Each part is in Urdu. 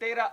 13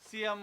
CM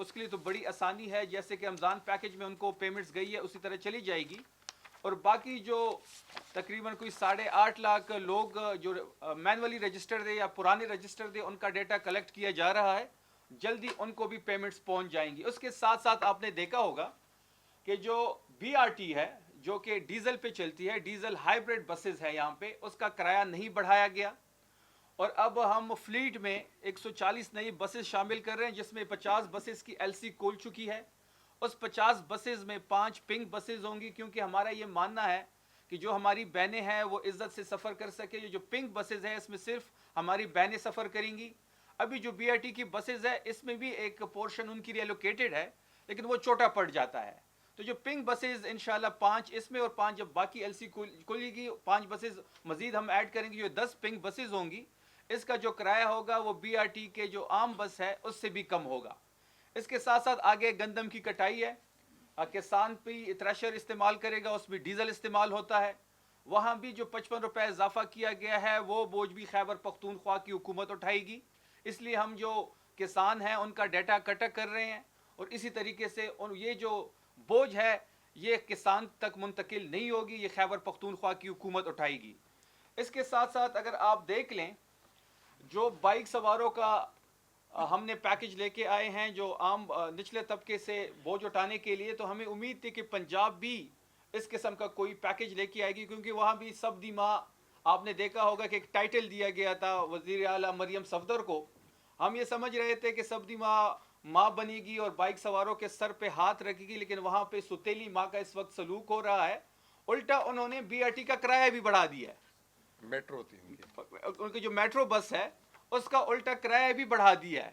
اس کے لیے تو بڑی آسانی ہے، جیسے کہ رمضان پیکج میں ان کو پیمنٹس گئی ہے اسی طرح چلی جائے گی. اور باقی جو تقریباً کوئی 8.5 لاکھ لوگ جو مینولی رجسٹرڈ ہے یا پرانے رجسٹرڈ ہے، ان کا ڈیٹا کلیکٹ کیا جا رہا ہے، جلدی ان کو بھی پیمنٹس پہنچ جائیں گی. اس کے ساتھ ساتھ آپ نے دیکھا ہوگا کہ جو بی آر ٹی ہے جو کہ ڈیزل پہ چلتی ہے، ڈیزل ہائیبریڈ بسز ہے، یہاں پہ اس کا کرایہ نہیں بڑھایا گیا. اور اب ہم فلیٹ میں 140 نئی بسز شامل کر رہے ہیں، جس میں 50 بسز کی ایل سی کھول چکی ہے. اس 50 بسز میں 5 پنک بسز ہوں گی، کیونکہ ہمارا یہ ماننا ہے کہ جو ہماری بہنیں ہیں وہ عزت سے سفر کر سکے. یہ جو پنک بسز ہیں اس میں صرف ہماری بہنیں سفر کریں گی. ابھی جو بی آر ٹی کی بسز ہے اس میں بھی ایک پورشن ان کی ریلوکیٹڈ ہے، لیکن وہ چھوٹا پڑ جاتا ہے. تو جو پنک بسز انشاءاللہ 5 اس میں اور 5 جب باقی ایل سی کھلے گی، 5 بسز مزید ہم ایڈ کریں گے، جو 10 پنک بسز ہوں گی، اس کا جو کرایہ ہوگا وہ بی آر ٹی کے جو عام بس ہے اس سے بھی کم ہوگا. اس کے ساتھ ساتھ آگے گندم کی کٹائی ہے، کسان بھی تھریشر استعمال کرے گا، اس میں ڈیزل استعمال ہوتا ہے. وہاں بھی جو 55 روپے اضافہ کیا گیا ہے وہ بوجھ بھی خیبر پختونخوا کی حکومت اٹھائے گی. اس لیے ہم جو کسان ہیں ان کا ڈیٹا کٹ کر رہے ہیں، اور اسی طریقے سے یہ جو بوجھ ہے یہ کسان تک منتقل نہیں ہوگی، یہ خیبر پختونخوا کی حکومت اٹھائے گی. اس کے ساتھ ساتھ اگر آپ دیکھ لیں جو بائک سواروں کا ہم نے پیکج لے کے آئے ہیں جو عام نچلے طبقے سے بوجھ اٹھانے کے لیے، تو ہمیں امید تھی کہ پنجاب بھی اس قسم کا کوئی پیکج لے کے آئے گی، کیونکہ وہاں بھی سبدی ماں آپ نے دیکھا ہوگا کہ ایک ٹائٹل دیا گیا تھا وزیر اعلیٰ مریم صفدر کو. ہم یہ سمجھ رہے تھے کہ سبدی ماں بنے گی اور بائک سواروں کے سر پہ ہاتھ رکھے گی، لیکن وہاں پہ ستیلی ماں کا اس وقت سلوک ہو رہا ہے. الٹا انہوں نے بی آر ٹی کا کرایہ بھی بڑھا دیا ہے. میٹرو تھی ان کی جو میٹرو بس ہے اس کا الٹا کرایہ بھی بڑھا دیا ہے.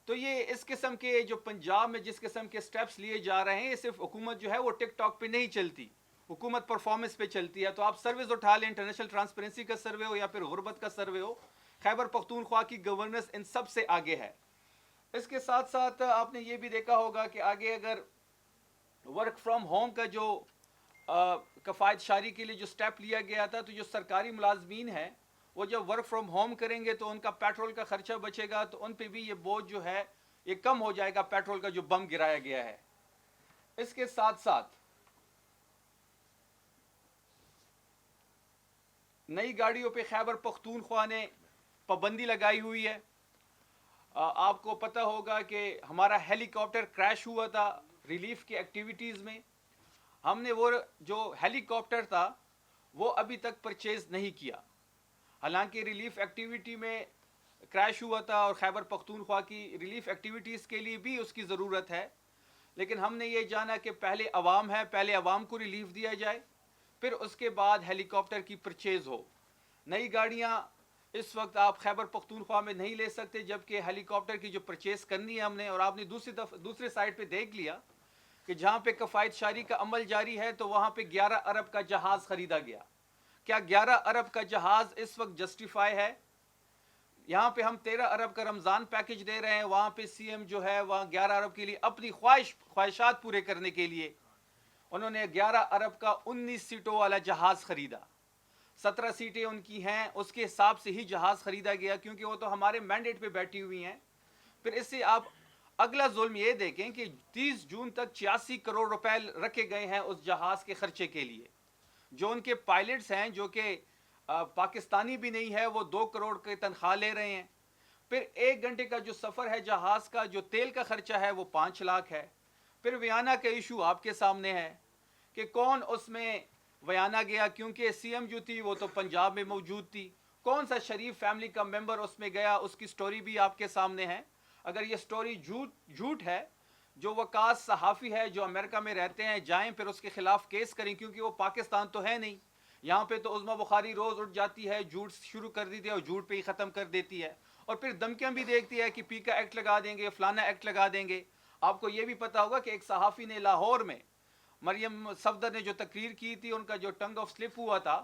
تو یہ اس قسم کے جو پنجاب میں جس قسم کے سٹیپس لیے جا رہے ہیں، یہ صرف حکومت جو ہے وہ ٹک ٹاک پہ نہیں چلتی، حکومت پرفارمنس پہ چلتی ہے. تو آپ سرویز اٹھا لیں، انٹرنیشنل ٹرانسپیرنسی کا سروے ہو یا پھر غربت کا سروے ہو، خیبر پختونخوا کی گورننس ان سب سے آگے ہے. اس کے ساتھ ساتھ آپ نے یہ بھی دیکھا ہوگا کہ آگے اگر ورک فرام ہوم کا جو کفایت شاری کے لیے جو سٹیپ لیا گیا تھا، تو جو سرکاری ملازمین ہیں وہ جب ورک فرام ہوم کریں گے تو ان کا پیٹرول کا خرچہ بچے گا، تو ان پہ بھی یہ بوجھ جو ہے یہ کم ہو جائے گا، پیٹرول کا جو بم گرایا گیا ہے. اس کے ساتھ ساتھ نئی گاڑیوں پہ خیبر پختونخوا نے پابندی لگائی ہوئی ہے. آپ کو پتہ ہوگا کہ ہمارا ہیلی کاپٹر کریش ہوا تھا ریلیف کی ایکٹیویٹیز میں. ہم نے وہ جو ہیلی کاپٹر تھا وہ ابھی تک پرچیز نہیں کیا، حالانکہ ریلیف ایکٹیویٹی میں کریش ہوا تھا اور خیبر پختونخوا کی ریلیف ایکٹیویٹیز کے لیے بھی اس کی ضرورت ہے. لیکن ہم نے یہ جانا کہ پہلے عوام ہے، پہلے عوام کو ریلیف دیا جائے، پھر اس کے بعد ہیلی کاپٹر کی پرچیز ہو. نئی گاڑیاں اس وقت آپ خیبر پختونخوا میں نہیں لے سکتے، جبکہ ہیلی کاپٹر کی جو پرچیز کرنی ہے ہم نے. اور آپ نے دوسرے سائٹ پہ دیکھ لیا کہ جہاں پہ کفایت شاری کا عمل جاری ہے تو وہاں پہ 11 ارب کا جہاز خریدا گیا. کیا 11 ارب کا جہاز اس وقت جسٹیفائی ہے؟ یہاں پہ ہم 13 ارب کا رمضان پیکج دے رہے ہیں، وہاں پہ سی ایم جو ہے وہاں 11 ارب کے لیے اپنی خواہشات پورے کرنے کے لیے انہوں نے 11 ارب کا 19 سیٹوں والا جہاز خریدا. 17 سیٹیں ان کی ہیں، اس کے حساب سے ہی جہاز خریدا گیا، کیونکہ وہ تو ہمارے مینڈیٹ پہ بیٹھی ہوئی ہیں. پھر اس سے آپ اگلا ظلم یہ دیکھیں کہ 30 جون تک 86 کروڑ روپے رکھے گئے ہیں اس جہاز کے خرچے کے لیے. جو ان کے پائلٹس ہیں جو کہ پاکستانی بھی نہیں ہے، وہ 2 کروڑ کی تنخواہ لے رہے ہیں. پھر 1 گھنٹے کا جو سفر ہے جہاز کا، جو تیل کا خرچہ ہے وہ 5 لاکھ ہے. پھر ویانا کا ایشو آپ کے سامنے ہے کہ کون اس میں ویانا گیا، کیونکہ سی ایم جو تھی وہ تو پنجاب میں موجود تھی. کون سا شریف فیملی کا ممبر اس میں گیا، اس کی سٹوری بھی آپ کے سامنے ہے. اگر یہ سٹوری جھوٹ ہے، جو وکاس صحافی ہے جو امریکہ میں رہتے ہیں جائیں پھر اس کے خلاف کیس کریں، کیونکہ وہ پاکستان تو ہے نہیں. یہاں پہ تو عظمیٰ بخاری روز اٹھ جاتی ہے، جھوٹ شروع کر دیتی ہے اور جھوٹ پہ ہی ختم کر دیتی ہے، اور پھر دھمکیاں بھی دیکھتی ہے کہ پی کا ایکٹ لگا دیں گے، فلانا ایکٹ لگا دیں گے. آپ کو یہ بھی پتا ہوگا کہ ایک صحافی نے لاہور میں مریم صفدر نے جو تقریر کی تھی، ان کا جو ٹنگ آف سلپ ہوا تھا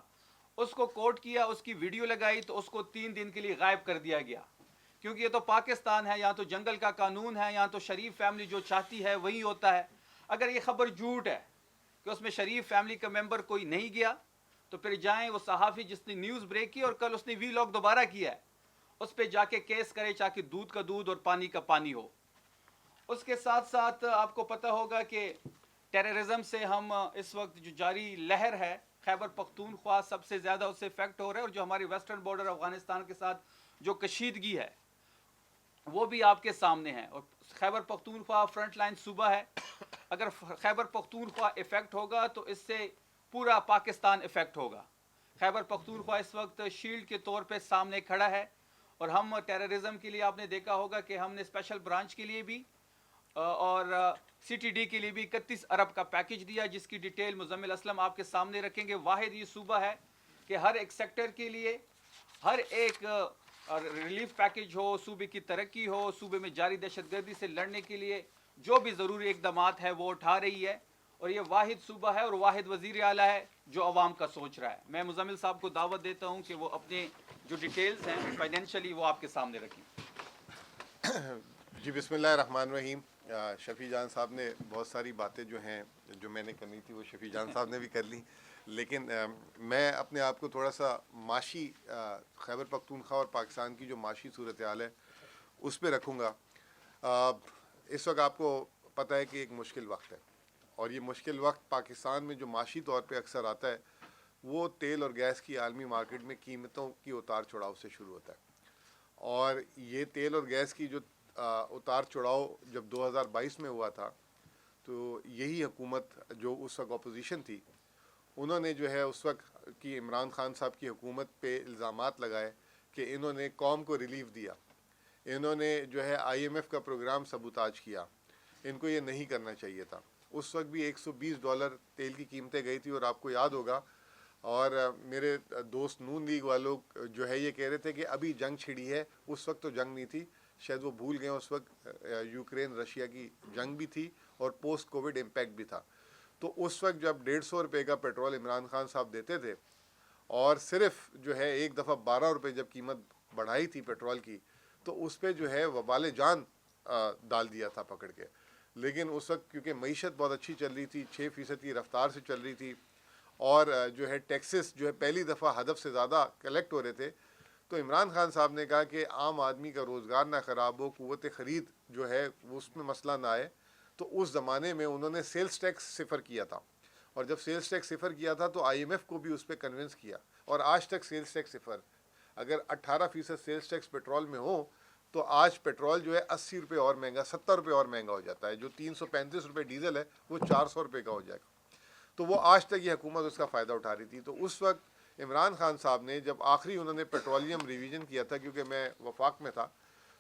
اس کو کوٹ کیا، اس کی ویڈیو لگائی تو اس کو 3 دن کے لیے غائب کر دیا گیا. کیونکہ یہ تو پاکستان ہے، یہاں تو جنگل کا قانون ہے، یہاں تو شریف فیملی جو چاہتی ہے وہی ہوتا ہے. اگر یہ خبر جھوٹ ہے کہ اس میں شریف فیملی کا ممبر کوئی نہیں گیا، تو پھر جائیں وہ صحافی جس نے نیوز بریک کی اور کل اس نے وی لاگ دوبارہ کیا ہے، اس پہ جا کے کیس کرے، چاہے دودھ کا دودھ اور پانی کا پانی ہو. اس کے ساتھ ساتھ آپ کو پتہ ہوگا کہ ٹیررزم سے ہم اس وقت جو جاری لہر ہے خیبر پختونخوا سب سے زیادہ اس سے افیکٹ ہو رہا ہے، اور جو ہماری ویسٹرن بارڈر افغانستان کے ساتھ جو کشیدگی ہے وہ بھی آپ کے سامنے ہے. اور خیبر پختونخوا فرنٹ لائن صوبہ ہے. اگر خیبر پختونخوا افیکٹ ہوگا تو اس سے پورا پاکستان افیکٹ ہوگا. خیبر پختونخوا اس وقت شیلڈ کے طور پہ سامنے کھڑا ہے، اور ہم ٹیررزم کے لیے آپ نے دیکھا ہوگا کہ ہم نے اسپیشل برانچ کے لیے بھی اور سی ٹی ڈی کے لیے بھی 31 ارب کا پیکج دیا، جس کی ڈیٹیل مزمل اسلم آپ کے سامنے رکھیں گے. واحد یہ صوبہ ہے کہ ہر ایک سیکٹر کے لیے ہر ایک ریلیف پیکج ہو، صوبے کی ترقی ہو، صوبے میں جاری دہشت گردی سے لڑنے کے لیے جو بھی ضروری اقدامات ہے وہ اٹھا رہی ہے. اور یہ واحد صوبہ ہے اور واحد وزیر اعلیٰ ہے جو عوام کا سوچ رہا ہے. میں مزمل صاحب کو دعوت دیتا ہوں کہ وہ اپنے جو ڈیٹیلز ہیں فائنینشلی وہ آپ کے سامنے رکھیں. جی بسم اللہ الرحمن الرحیم. شفیع جان صاحب نے بہت ساری باتیں جو ہیں جو میں نے کرنی تھی وہ شفیع جان صاحب نے بھی کر لی، لیکن میں اپنے آپ کو تھوڑا سا معاشی خیبر پختونخوا اور پاکستان کی جو معاشی صورتحال ہے اس پہ رکھوں گا. اس وقت آپ کو پتہ ہے کہ ایک مشکل وقت ہے، اور یہ مشکل وقت پاکستان میں جو معاشی طور پہ اکثر آتا ہے وہ تیل اور گیس کی عالمی مارکیٹ میں قیمتوں کی اتار چڑھاؤ سے شروع ہوتا ہے. اور یہ تیل اور گیس کی جو اتار چڑھاؤ جب 2022 میں ہوا تھا تو یہی حکومت جو اس وقت اپوزیشن تھی انہوں نے جو ہے اس وقت کی عمران خان صاحب کی حکومت پہ الزامات لگائے کہ انہوں نے قوم کو ریلیف دیا، انہوں نے جو ہے آئی ایم ایف کا پروگرام سبوتاج کیا، ان کو یہ نہیں کرنا چاہیے تھا. اس وقت بھی $120 تیل کی قیمتیں گئی تھی، اور آپ کو یاد ہوگا اور میرے دوست نون لیگ والوں جو ہے یہ کہہ رہے تھے کہ ابھی جنگ چھڑی ہے. اس وقت تو جنگ نہیں تھی، شاید وہ بھول گئے. اس وقت یوکرین رشیا کی جنگ بھی تھی اور پوسٹ کووڈ امپیکٹ بھی تھا. تو اس وقت جب $150 کا پیٹرول عمران خان صاحب دیتے تھے اور صرف جو ہے ایک دفعہ $12 جب قیمت بڑھائی تھی پیٹرول کی تو اس پہ جو ہے وبال جان ڈال دیا تھا پکڑ کے. لیکن اس وقت کیونکہ معیشت بہت اچھی چل رہی تھی، 6% کی رفتار سے چل رہی تھی، اور جو ہے ٹیکسز جو ہے پہلی دفعہ ہدف سے زیادہ کلیکٹ ہو رہے تھے، تو عمران خان صاحب نے کہا کہ عام آدمی کا روزگار نہ خراب ہو، قوت خرید جو ہے اس میں مسئلہ نہ آئے. تو اس زمانے میں انہوں نے سیلز ٹیکس صفر کیا تھا، اور جب سیلز ٹیکس صفر کیا تھا تو آئی ایم ایف کو بھی اس پہ کنونس کیا، اور آج تک سیلز ٹیکس صفر. اگر 18% سیلز ٹیکس پیٹرول میں ہو تو آج پیٹرول جو ہے $80 اور مہنگا، $70 اور مہنگا ہو جاتا ہے. جو $335 ڈیزل ہے وہ $400 کا ہو جائے گا. تو وہ آج تک یہ حکومت اس کا فائدہ اٹھا رہی تھی. تو اس وقت عمران خان صاحب نے جب آخری انہوں نے پیٹرولیم ریویژن کیا تھا، کیونکہ میں وفاق میں تھا،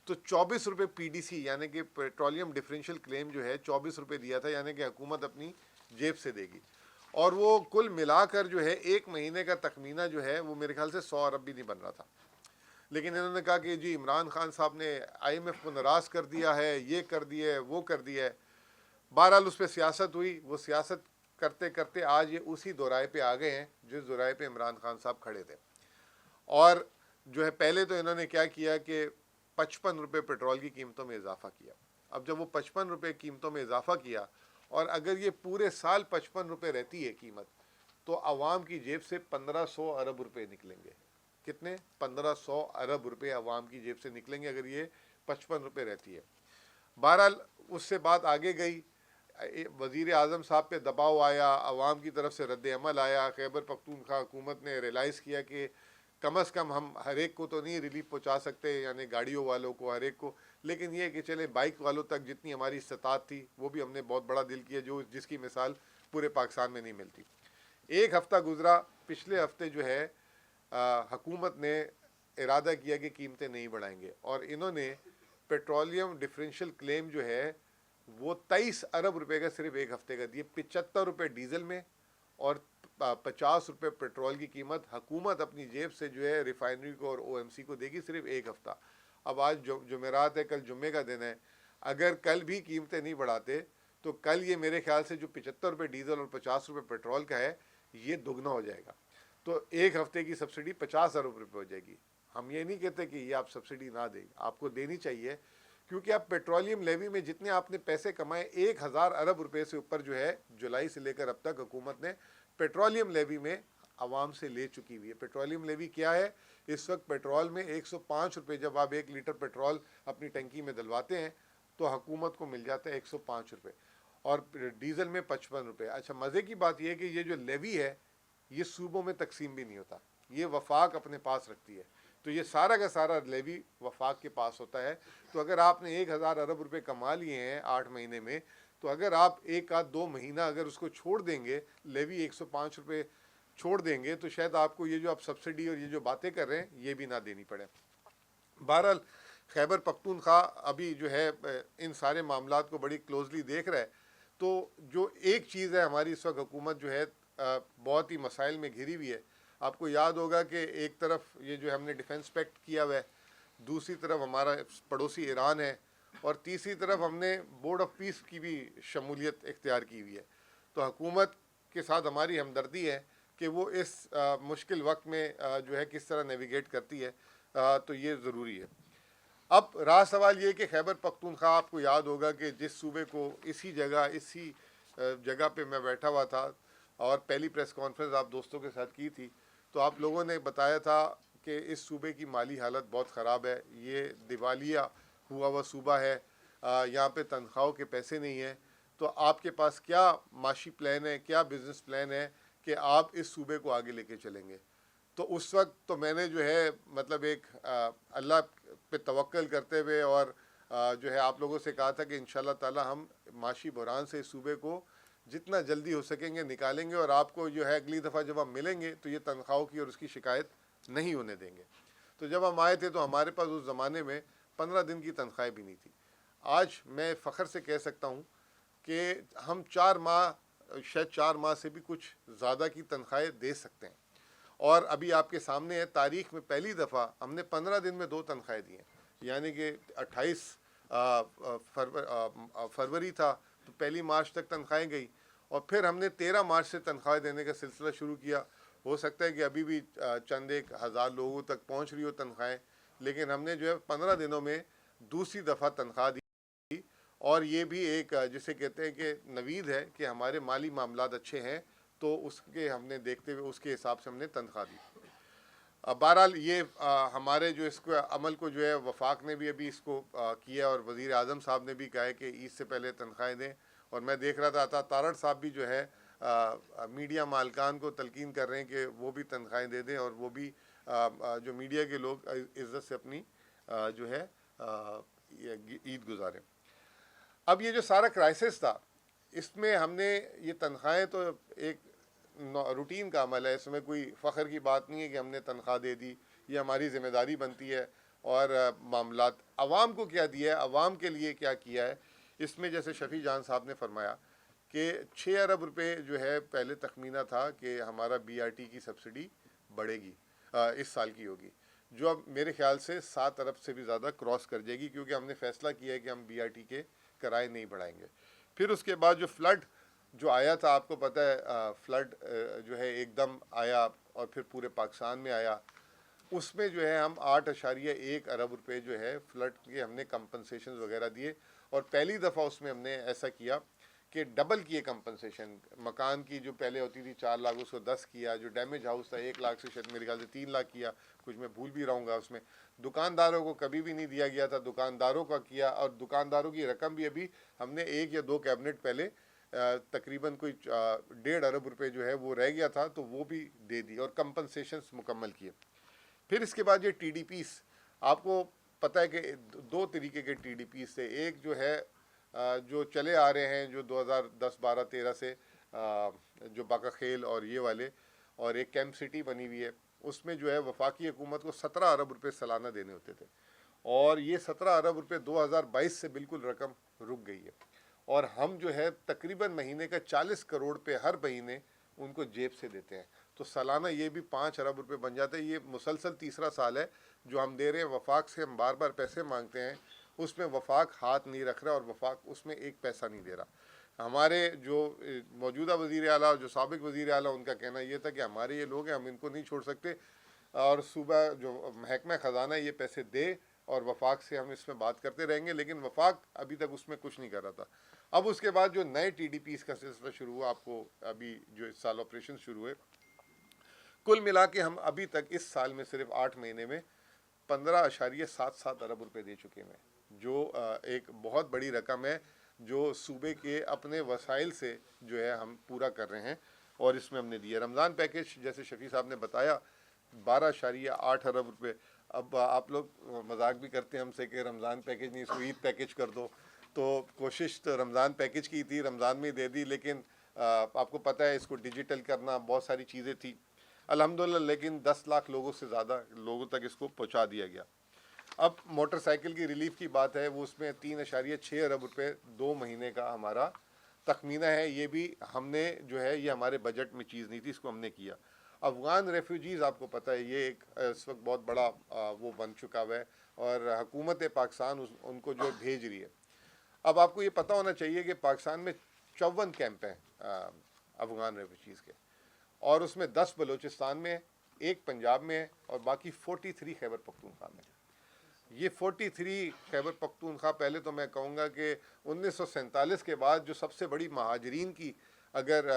تو $24 پی ڈی سی یعنی کہ پیٹرولیم ڈیفرینشیل کلیم جو ہے $24 دیا تھا، یعنی کہ حکومت اپنی جیب سے دے گی. اور وہ کل ملا کر جو ہے ایک مہینے کا تخمینہ جو ہے وہ میرے خیال سے $100 ارب بھی نہیں بن رہا تھا. لیکن انہوں نے کہا کہ جی عمران خان صاحب نے آئی ایم ایف کو ناراض کر دیا ہے، یہ کر دیا ہے، وہ کر دیا ہے. بہرحال اس پہ سیاست ہوئی. وہ سیاست کرتے کرتے آج یہ اسی دورائے پہ آ گئے ہیں جس دورائے پہ عمران خان صاحب کھڑے تھے. اور جو ہے پہلے تو انہوں نے کیا کیا کہ $55 پیٹرول کی قیمتوں میں اضافہ کیا. اب جب وہ $55 قیمتوں میں اضافہ کیا، اور اگر یہ پورے سال $55 رہتی ہے قیمت، تو عوام کی جیب سے 1500 ارب روپے نکلیں گے. کتنے؟ 1500 ارب روپے عوام کی جیب سے نکلیں گے اگر یہ $55 رہتی ہے. بہرحال اس سے بات آگے گئی، وزیر اعظم صاحب پہ دباؤ آیا، عوام کی طرف سے رد عمل آیا. خیبر پختونخوا حکومت نے ریلائز کیا کہ کم از کم ہم ہر ایک کو تو نہیں ریلیف پہنچا سکتے، یعنی گاڑیوں والوں کو ہر ایک کو، لیکن یہ کہ چلے بائک والوں تک جتنی ہماری استطاعت تھی وہ بھی ہم نے بہت بڑا دل کیا، جس کی مثال پورے پاکستان میں نہیں ملتی. ایک ہفتہ گزرا، پچھلے ہفتے جو ہے حکومت نے ارادہ کیا کہ قیمتیں نہیں بڑھائیں گے، اور انہوں نے پیٹرولیم ڈیفرینشیل کلیم جو ہے وہ 23 ارب روپے کا صرف ایک ہفتے کا دیے. $75 ڈیزل میں اور $50 پیٹرول کی قیمت حکومت اپنی جیب سے جو ہے ریفائنری کو اور او ایم سی کو دے گی صرف ایک ہفتہ. اب آج جمعرات ہے، کل جمعے کا دن ہے. اگر کل بھی قیمتیں نہیں بڑھاتے تو کل یہ میرے خیال سے جو $75 ڈیزل اور $50 پیٹرول کا ہے یہ دگنا ہو جائے گا. تو ایک ہفتے کی سبسڈی 50 ارب روپے ہو جائے گی. ہم یہ نہیں کہتے کہ یہ آپ سبسڈی نہ دیں، آپ کو دینی چاہیے، کیونکہ آپ پیٹرولیم لیوی میں جتنے آپ نے پیسے کمائے 1000 ارب روپے سے اوپر جو ہے جولائی سے لے کر اب تک حکومت نے پیٹرولیم لیوی میں عوام سے لے چکی ہوئی ہے. پیٹرولیم لیوی کیا ہے؟ اس وقت پیٹرول میں $105 جب آپ 1 لیٹر پیٹرول اپنی ٹنکی میں ڈلواتے ہیں تو حکومت کو مل جاتا ہے 105 روپے اور ڈیزل میں 55 روپے. اچھا مزے کی بات یہ ہے کہ یہ جو لیوی ہے یہ صوبوں میں تقسیم بھی نہیں ہوتا, یہ وفاق اپنے پاس رکھتی ہے. تو یہ سارا کا سارا لیوی وفاق کے پاس ہوتا ہے. تو اگر آپ نے 1000 ارب روپے کما لیے ہیں 8 مہینے میں, تو اگر آپ ایک آدھ 2 مہینہ اگر اس کو چھوڑ دیں گے, لیوی 105 روپے چھوڑ دیں گے, تو شاید آپ کو یہ جو آپ سبسڈی اور یہ جو باتیں کر رہے ہیں یہ بھی نہ دینی پڑے. بہرحال خیبر پختونخوا ابھی جو ہے ان سارے معاملات کو بڑی کلوزلی دیکھ رہا ہے. تو جو ایک چیز ہے ہماری اس وقت حکومت جو ہے بہت ہی مسائل میں گھری ہوئی ہے. آپ کو یاد ہوگا کہ ایک طرف یہ جو ہم نے ڈیفنس پیکٹ کیا ہوا ہے, دوسری طرف ہمارا پڑوسی ایران ہے, اور تیسری طرف ہم نے بورڈ آف پیس کی بھی شمولیت اختیار کی ہوئی ہے. تو حکومت کے ساتھ ہماری ہمدردی ہے کہ وہ اس مشکل وقت میں جو ہے کس طرح نیویگیٹ کرتی ہے, تو یہ ضروری ہے. اب رہا سوال یہ کہ خیبر پختونخوا, آپ کو یاد ہوگا کہ جس صوبے کو اسی جگہ پہ میں بیٹھا ہوا تھا اور پہلی پریس کانفرنس آپ دوستوں کے ساتھ کی تھی, تو آپ لوگوں نے بتایا تھا کہ اس صوبے کی مالی حالت بہت خراب ہے, یہ دیوالیہ ہوا ہوا صوبہ ہے, یہاں پہ تنخواہوں کے پیسے نہیں ہیں. تو آپ کے پاس کیا معاشی پلان ہے, کیا بزنس پلان ہے کہ آپ اس صوبے کو آگے لے کے چلیں گے؟ تو اس وقت تو میں نے جو ہے مطلب ایک اللہ پہ توکل کرتے ہوئے اور جو ہے آپ لوگوں سے کہا تھا کہ انشاءاللہ تعالی ہم معاشی بحران سے اس صوبے کو جتنا جلدی ہو سکیں گے نکالیں گے, اور آپ کو جو ہے اگلی دفعہ جب ہم ملیں گے تو یہ تنخواہوں کی اور اس کی شکایت نہیں ہونے دیں گے. تو جب ہم آئے تھے تو ہمارے پاس اس زمانے میں 15 دن کی تنخواہیں بھی نہیں تھی. آج میں فخر سے کہہ سکتا ہوں کہ ہم 4 ماہ, شاید 4 ماہ سے بھی کچھ زیادہ کی تنخواہیں دے سکتے ہیں. اور ابھی آپ کے سامنے ہے, تاریخ میں پہلی دفعہ ہم نے 15 دن میں 2 تنخواہیں دی ہیں. یعنی کہ 28 فروری تھا تو 1 مارچ تک تنخواہیں گئی, اور پھر ہم نے 13 مارچ سے تنخواہیں دینے کا سلسلہ شروع کیا. ہو سکتا ہے کہ ابھی بھی چند ایک ہزار لوگوں تک پہنچ رہی ہو تنخواہیں, لیکن ہم نے جو ہے 15 دنوں میں دوسری دفعہ تنخواہ دی. اور یہ بھی ایک جسے کہتے ہیں کہ نوید ہے کہ ہمارے مالی معاملات اچھے ہیں, تو اس کے ہم نے دیکھتے ہوئے اس کے حساب سے ہم نے تنخواہ دی. بہرحال یہ ہمارے جو اس کو عمل کو جو ہے وفاق نے بھی ابھی اس کو کیا, اور وزیر اعظم صاحب نے بھی کہا ہے کہ عید سے پہلے تنخواہیں دیں. اور میں دیکھ رہا تھا عطا تارڑ صاحب بھی جو ہے میڈیا مالکان کو تلقین کر رہے ہیں کہ وہ بھی تنخواہیں دے دیں, اور وہ بھی جو میڈیا کے لوگ عزت سے اپنی جو ہے عید گزاریں. اب یہ جو سارا کرائسس تھا, اس میں ہم نے یہ تنخواہیں تو ایک روٹین کا عمل ہے, اس میں کوئی فخر کی بات نہیں ہے کہ ہم نے تنخواہ دے دی, یہ ہماری ذمہ داری بنتی ہے. اور معاملات عوام کو کیا دیا ہے, عوام کے لیے کیا کیا ہے, اس میں جیسے شفیع جان صاحب نے فرمایا کہ 6 ارب روپے جو ہے پہلے تخمینہ تھا کہ ہمارا BRT کی سبسڈی بڑھے گی, اس سال کی ہوگی, جو اب میرے خیال سے 7 ارب سے بھی زیادہ کراس کر جائے گی, کیونکہ ہم نے فیصلہ کیا ہے کہ ہم BRT کے کرائے نہیں بڑھائیں گے. پھر اس کے بعد جو فلڈ جو آیا تھا, آپ کو پتہ ہے فلڈ جو ہے ایک دم آیا اور پھر پورے پاکستان میں آیا, اس میں جو ہے ہم 8.1 ارب روپے جو ہے فلڈ کے ہم نے کمپنسیشن وغیرہ دیے. اور پہلی دفعہ اس میں ہم نے ایسا کیا کہ ڈبل کیے کمپنسیشن. مکان کی جو پہلے ہوتی تھی 4 لاکھ, اس کو 10 کیا. جو ڈیمیج ہاؤس تھا 1 لاکھ سے شاید میرے خیال سے 3 لاکھ کیا, کچھ میں بھول بھی رہوں گا. اس میں دکانداروں کو کبھی بھی نہیں دیا گیا تھا, دکانداروں کا کیا, اور دکانداروں کی رقم بھی ابھی ہم نے 1 یا 2 کیبنٹ پہلے تقریباً کوئی 1.5 ارب روپے جو ہے وہ رہ گیا تھا, تو وہ بھی دے دی اور کمپنسیشنز مکمل کیے. پھر اس کے بعد یہ TDPs, آپ کو پتہ ہے کہ 2 طریقے کے TDPs تھے. ایک جو ہے جو چلے آ رہے ہیں جو 2010 12 13 سے جو باقا خیل اور یہ والے, اور ایک کیمپ سٹی بنی ہوئی ہے, اس میں جو ہے وفاقی حکومت کو 17 ارب روپے سالانہ دینے ہوتے تھے, اور یہ 17 ارب روپے 2022 سے بالکل رقم رک گئی ہے. اور ہم جو ہے تقریباً مہینے کا 40 کروڑ پہ ہر مہینے ان کو جیب سے دیتے ہیں, تو سالانہ یہ بھی 5 ارب روپے بن جاتے ہیں. یہ مسلسل تیسرا سال ہے جو ہم دے رہے ہیں. وفاق سے ہم بار بار پیسے مانگتے ہیں, اس میں وفاق ہاتھ نہیں رکھ رہا, اور وفاق اس میں ایک پیسہ نہیں دے رہا. ہمارے جو موجودہ وزیر اعلیٰ اور جو سابق وزیر اعلیٰ, ان کا کہنا یہ تھا کہ ہمارے یہ لوگ ہیں, ہم ان کو نہیں چھوڑ سکتے, اور صوبہ جو محکمہ خزانہ یہ پیسے دے, اور وفاق سے ہم اس میں بات کرتے رہیں گے. لیکن وفاق ابھی تک اس میں کچھ نہیں کر رہا تھا. اب اس کے بعد جو نئے TDPs کا سلسلہ شروع ہوا, آپ کو ابھی جو اس سال آپریشن شروع ہوئے, کل ملا کے ہم ابھی تک اس سال میں صرف 8 مہینے میں 15.77 ارب روپے دے چکے ہیں, جو ایک بہت بڑی رقم ہے جو صوبے کے اپنے وسائل سے جو ہے ہم پورا کر رہے ہیں، اور اس میں ہم نے دیا رمضان پیکج جیسے شفیع صاحب نے بتایا 12.8 ارب روپے. اب آپ لوگ مذاق بھی کرتے ہیں ہم سے کہ رمضان پیکج نہیں، اس کو عید پیکج کر دو. تو کوشش تو رمضان پیکج کی تھی، رمضان میں دے دی، لیکن آپ کو پتہ ہے اس کو ڈیجیٹل کرنا بہت ساری چیزیں تھی الحمدللہ، لیکن 10 لاکھ لوگوں سے زیادہ لوگوں تک اس کو پہنچا دیا گیا. اب موٹر سائیکل کی ریلیف کی بات ہے، وہ اس میں 3.6 ارب روپے 2 مہینے کا ہمارا تخمینہ ہے. یہ بھی ہم نے جو ہے یہ ہمارے بجٹ میں چیز نہیں تھی، اس کو ہم نے کیا. افغان ریفیوجیز آپ کو پتہ ہے یہ ایک اس وقت بہت بڑا وہ بن چکا ہوا ہے، اور حکومت پاکستان ان کو جو بھیج رہی ہے. اب آپ کو یہ پتہ ہونا چاہیے کہ پاکستان میں 54 کیمپ ہیں افغان ریفیوجیز کے، اور اس میں 10 بلوچستان میں، ایک پنجاب میں ہے، اور باقی 43 خیبر پختونخوا میں. یہ 43 خیبر پختونخوا پہلے تو میں کہوں گا کہ 1947 کے بعد جو سب سے بڑی مہاجرین کی اگر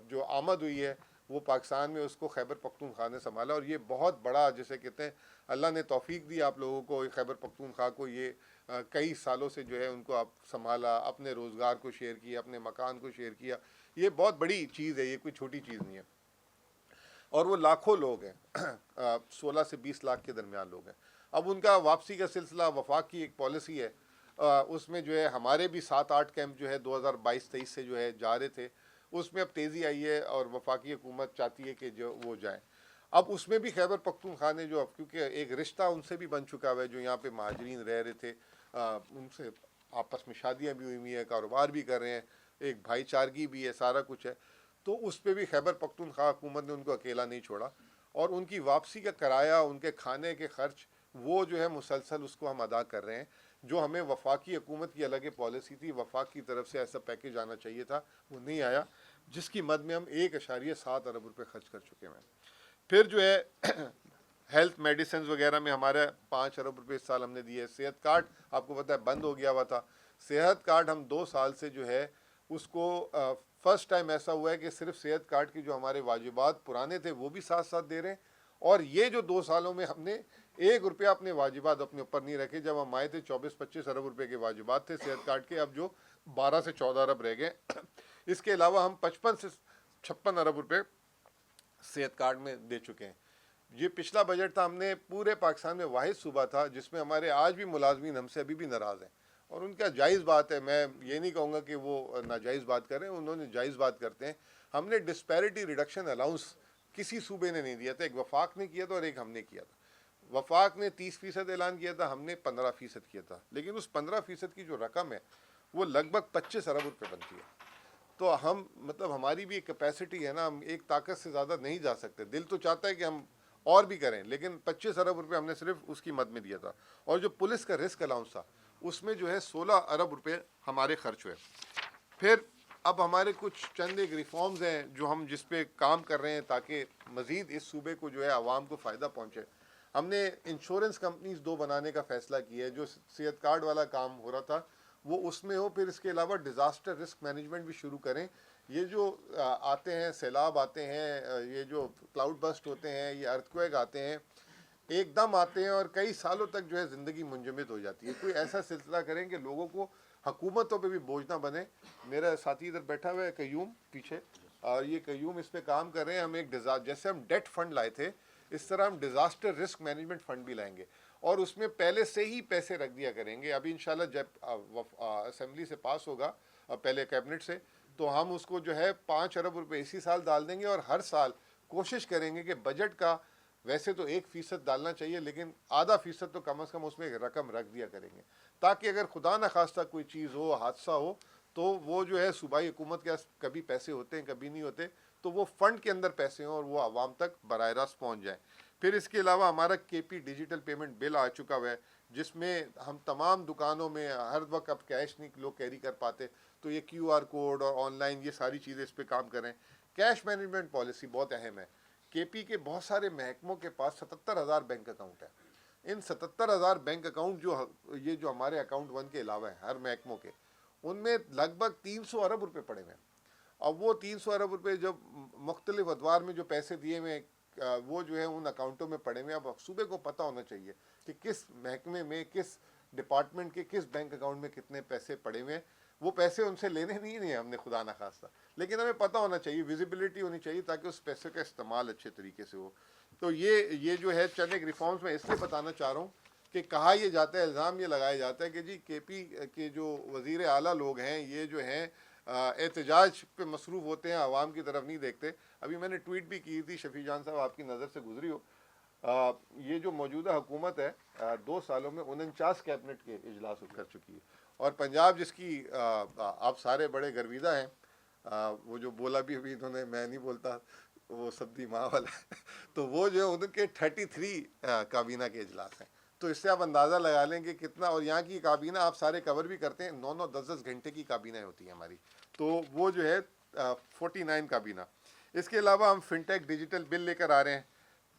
جو آمد ہوئی ہے وہ پاکستان میں، اس کو خیبر پختونخوا نے سنبھالا. اور یہ بہت بڑا جسے کہتے ہیں اللہ نے توفیق دی آپ لوگوں کو خیبر پختونخوا کو، یہ کئی سالوں سے جو ہے ان کو آپ سنبھالا، اپنے روزگار کو شیئر کیا، اپنے مکان کو شیئر کیا. یہ بہت بڑی چیز ہے، یہ کوئی چھوٹی چیز نہیں ہے. اور وہ لاکھوں لوگ ہیں 16 سے 20 لاکھ کے درمیان لوگ ہیں. اب ان کا واپسی کا سلسلہ، وفاق کی ایک پالیسی ہے، اس میں جو ہے ہمارے بھی 7-8 کیمپ جو ہے 2022-23 سے جو ہے جا رہے تھے، اس میں اب تیزی آئی ہے اور وفاقی حکومت چاہتی ہے کہ جو وہ جائیں. اب اس میں بھی خیبر پختونخوا نے جو اب کیونکہ ایک رشتہ ان سے بھی بن چکا ہوا ہے، جو یہاں پہ مہاجرین رہ رہے تھے، ان سے آپس میں شادیاں بھی ہوئی ہیں، کاروبار بھی کر رہے ہیں، ایک بھائی چارگی بھی ہے، سارا کچھ ہے. تو اس پہ بھی خیبر پختونخوا حکومت نے ان کو اکیلا نہیں چھوڑا، اور ان کی واپسی کا کرایہ، ان کے کھانے کے خرچ، وہ جو ہے مسلسل اس کو ہم ادا کر رہے ہیں. جو ہمیں وفاقی حکومت کی الگ پالیسی تھی، وفاق کی طرف سے ایسا پیکج آنا چاہیے تھا، وہ نہیں آیا، جس کی مد میں ہم 1.7 ارب روپے خرچ کر چکے ہیں. پھر جو ہے ہیلتھ میڈیسنز وغیرہ میں ہمارے 5 ارب روپے اس سال ہم نے دیے. صحت کارڈ آپ کو پتہ ہے بند ہو گیا ہوا تھا. صحت کارڈ ہم 2 سال سے جو ہے اس کو فرسٹ ٹائم ایسا ہوا ہے کہ صرف صحت کارڈ کی جو ہمارے واجبات پرانے تھے وہ بھی ساتھ ساتھ دے رہے ہیں. اور یہ جو 2 سالوں میں ہم نے 1 روپیہ اپنے واجبات اپنے اوپر نہیں رکھے. جب ہم آئے تھے 24-25 ارب روپے کے واجبات تھے صحت کارڈ کے، اب جو 12 سے 14 ارب رہ گئے. اس کے علاوہ ہم 55 سے 56 ارب روپے صحت کارڈ میں دے چکے ہیں. یہ پچھلا بجٹ تھا، ہم نے پورے پاکستان میں واحد صوبہ تھا جس میں ہمارے آج بھی ملازمین ہم سے ابھی بھی ناراض ہیں، اور ان کا جائز بات ہے، میں یہ نہیں کہوں گا کہ وہ ناجائز بات کر رہے ہیں، انہوں نے جائز بات کرتے ہیں. ہم نے ڈسپیرٹی ریڈکشن الاؤنس کسی صوبے نے نہیں دیا تھا، ایک وفاق نے کیا تھا اور ایک ہم نے کیا تھا. وفاق نے 30% اعلان کیا تھا، ہم نے 15% کیا تھا، لیکن اس 15% کی جو رقم ہے وہ لگ بھگ 25 ارب روپے بنتی ہے. تو ہم مطلب ہماری بھی ایک کیپیسٹی ہے نا، ہم ایک طاقت سے زیادہ نہیں جا سکتے. دل تو چاہتا ہے کہ ہم اور بھی کریں، لیکن 25 ارب روپے ہم نے صرف اس کی مد میں دیا تھا. اور جو پولیس کا رسک الاؤنس تھا اس میں جو ہے 16 ارب روپے ہمارے خرچ ہوئے. پھر اب ہمارے کچھ چند ایک ریفارمز ہیں جو ہم جس پہ کام کر رہے ہیں تاکہ مزید اس صوبے کو جو ہے عوام کو فائدہ پہنچے. ہم نے انشورنس کمپنیز 2 بنانے کا فیصلہ کیا ہے. جو صحت کارڈ والا کام ہو رہا تھا وہ اس میں ہو، پھر اس کے علاوہ ڈیزاسٹر رسک مینجمنٹ بھی شروع کریں. یہ جو آتے ہیں سیلاب آتے ہیں، یہ جو کلاؤڈ بسٹ ہوتے ہیں، یہ ارتھکویک آتے ہیں، ایک دم آتے ہیں اور کئی سالوں تک جو ہے زندگی منجمد ہو جاتی ہے. کوئی ایسا سلسلہ کریں کہ لوگوں کو، حکومتوں پہ بھی بوجھ نہ بنے. میرا ساتھی ادھر بیٹھا ہوا ہے قیوم پیچھے، اور یہ قیوم اس پہ کام کر رہے ہیں. ہم ایک جیسے ہم ڈیٹ فنڈ لائے تھے اس طرح ہم ڈیزاسٹر رسک مینجمنٹ فنڈ بھی لائیں گے، اور اس میں پہلے سے ہی پیسے رکھ دیا کریں گے. ابھی انشاءاللہ جب اسمبلی سے پاس ہوگا، پہلے کیبنٹ سے، تو ہم اس کو جو ہے 5 ارب روپے اسی سال ڈال دیں گے، اور ہر سال کوشش کریں گے کہ بجٹ کا ویسے تو 1% ڈالنا چاہیے، لیکن آدھا فیصد تو کم از کم اس میں ایک رقم رکھ دیا کریں گے، تاکہ اگر خدا نخواستہ کوئی چیز ہو، حادثہ ہو، تو وہ جو ہے صوبائی حکومت کے کبھی پیسے ہوتے ہیں کبھی نہیں ہوتے، تو وہ فنڈ کے اندر پیسے ہوں اور وہ عوام تک براہ راست پہنچ جائیں. پھر اس کے علاوہ ہمارا KP ڈیجیٹل پیمنٹ بل آ چکا ہوا ہے، جس میں ہم تمام دکانوں میں ہر وقت اب کیش نہیں لوگ کیری کر پاتے، تو یہ QR کوڈ اور آن لائن یہ ساری چیزیں اس پہ کام کریں. کیش مینجمنٹ پالیسی بہت اہم ہے. KP کے بہت سارے محکموں کے پاس 77,000 بینک اکاؤنٹ ہے. ان 77,000 بینک اکاؤنٹ جو ہمارے اکاؤنٹ 1 کے علاوہ ہیں ہر محکموں کے، ان میں لگ بھگ 300 ارب روپے پڑے ہوئے ہیں. اور وہ 300 ارب روپے جب مختلف ادوار میں جو پیسے دیے ہوئے وہ جو ہے ان اکاؤنٹوں میں پڑے ہوئے ہیں. اب صوبے کو پتہ ہونا چاہیے کہ کس محکمے میں کس ڈپارٹمنٹ کے کس بینک اکاؤنٹ میں کتنے پیسے پڑے ہوئے ہیں. وہ پیسے ان سے لینے نہیں ہیں ہم نے خدا نخواستہ, لیکن ہمیں پتہ ہونا چاہیے, ویزیبلٹی ہونی چاہیے تاکہ اس پیسے کا استعمال اچھے طریقے سے ہو. تو یہ جو ہے چند ایک ریفارمز میں اس لیے بتانا چاہ رہا ہوں کہ کہا یہ جاتا ہے, الزام یہ لگایا جاتا ہے کہ جی کے پی کے جو وزیر اعلیٰ لوگ ہیں یہ جو ہیں احتجاج پہ مصروف ہوتے ہیں, عوام کی طرف نہیں دیکھتے. ابھی میں نے ٹویٹ بھی کی تھی, شفیع جان صاحب آپ کی نظر سے گزری ہو, یہ جو موجودہ حکومت ہے 2 سالوں میں 49 کیبنٹ کے اجلاس کر چکی ہے, اور پنجاب جس کی آپ سارے بڑے گرویدہ ہیں, وہ جو بولا بھی ابھی انہوں نے, میں نہیں بولتا, وہ سبدی ماں والا ہے, تو وہ جو ہے ان کے 33 کابینہ کے اجلاس ہیں. تو اس سے آپ اندازہ لگا لیں کہ کتنا, اور یہاں کی کابینہ آپ سارے کور بھی کرتے ہیں, 9 10 گھنٹے کی کابینہ ہوتی ہیں ہماری, تو وہ جو ہے 49 کابینہ. اس کے علاوہ ہم فنٹیک ڈیجیٹل بل لے کر آ رہے ہیں.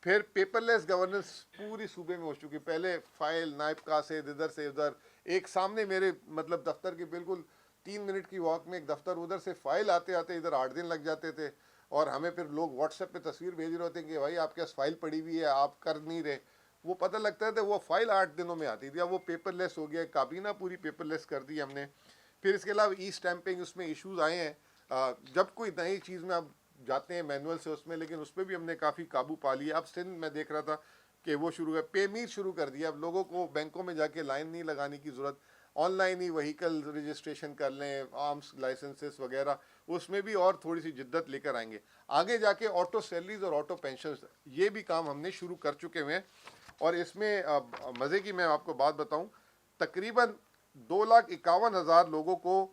پھر پیپر لیس گورننس پوری صوبے میں ہو چکی. پہلے فائل نائب سے ادھر سے ادھر, ایک سامنے میرے مطلب دفتر کے بالکل 3 منٹ کی واک میں ایک دفتر, ادھر سے فائل آتے آتے ادھر 8 دن لگ جاتے تھے, اور ہمیں پھر لوگ واٹس ایپ پہ تصویر بھیج رہے ہوتے ہیں کہ بھائی آپ کے پاس فائل پڑی ہوئی ہے, آپ کر نہیں رہے. وہ پتہ لگتا ہے وہ فائل 8 دنوں میں آتی تھی, اب وہ پیپر لیس ہو گیا, کابینہ پوری پیپر لیس کر دی ہم نے. پھر اس کے علاوہ ای اسٹیمپنگ, اس میں ایشوز آئے ہیں, جب کوئی نئی چیز میں آپ جاتے ہیں مینول سے اس میں, لیکن اس پہ بھی ہم نے کافی قابو پا لیا. اب سندھ میں دیکھ رہا تھا کہ وہ شروع ہے, پے میٹ شروع کر دیا. اب لوگوں کو بینکوں میں جا کے لائن نہیں لگانے کی ضرورت, on line he vehicle registration کر لیں, آرمس لائسنسز وغیرہ, اس میں بھی اور تھوڑی سی جدت لے کر آئیں گے. آگے جا کے آٹو سیلریز اور آٹو پینشنز, یہ بھی کام ہم نے شروع کر چکے ہوئے ہیں. اور اس میں مزے کی میں آپ کو بات بتاؤں, تقریباً 2,51,000 لوگوں کو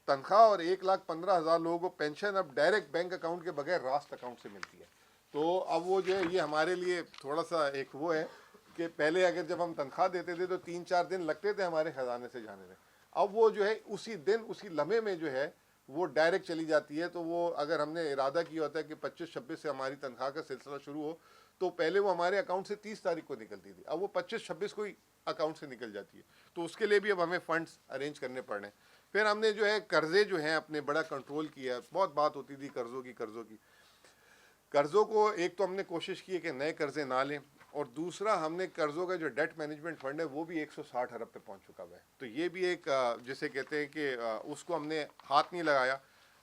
تنخواہ اور 1,15,000 لوگوں کو پینشن اب ڈائریکٹ بینک اکاؤنٹ کے بغیر راست اکاؤنٹ سے ملتی ہے. تو اب وہ جو ہے یہ ہمارے لیے تھوڑا سا ایک وہ ہے کہ پہلے اگر جب ہم تنخواہ دیتے تھے تو 3-4 دن لگتے تھے ہمارے خزانے سے جانے میں, اب وہ جو ہے اسی دن اسی لمحے میں جو ہے وہ ڈائریکٹ چلی جاتی ہے. تو وہ اگر ہم نے ارادہ کیا ہوتا ہے کہ 25-26 سے ہماری تنخواہ کا سلسلہ شروع ہو, تو پہلے وہ ہمارے اکاؤنٹ سے 30 تاریخ کو نکلتی تھی, اب وہ 25-26 کو ہی اکاؤنٹ سے نکل جاتی ہے. تو اس کے لیے بھی اب ہمیں فنڈز ارینج کرنے پڑ رہے ہیں. پھر ہم نے جو ہے قرضے جو ہیں اپنے بڑا کنٹرول کیا. بہت بات ہوتی تھی قرضوں کی. قرضوں کو ایک تو ہم نے کوشش کی ہے کہ نئے قرضے نہ لیں, اور دوسرا ہم نے قرضوں کا جو ڈیٹ مینجمنٹ فنڈ ہے وہ بھی 160 ارب پہ پہنچ چکا ہے. تو یہ بھی ایک جسے کہتے ہیں کہ اس کو ہم نے ہاتھ نہیں لگایا.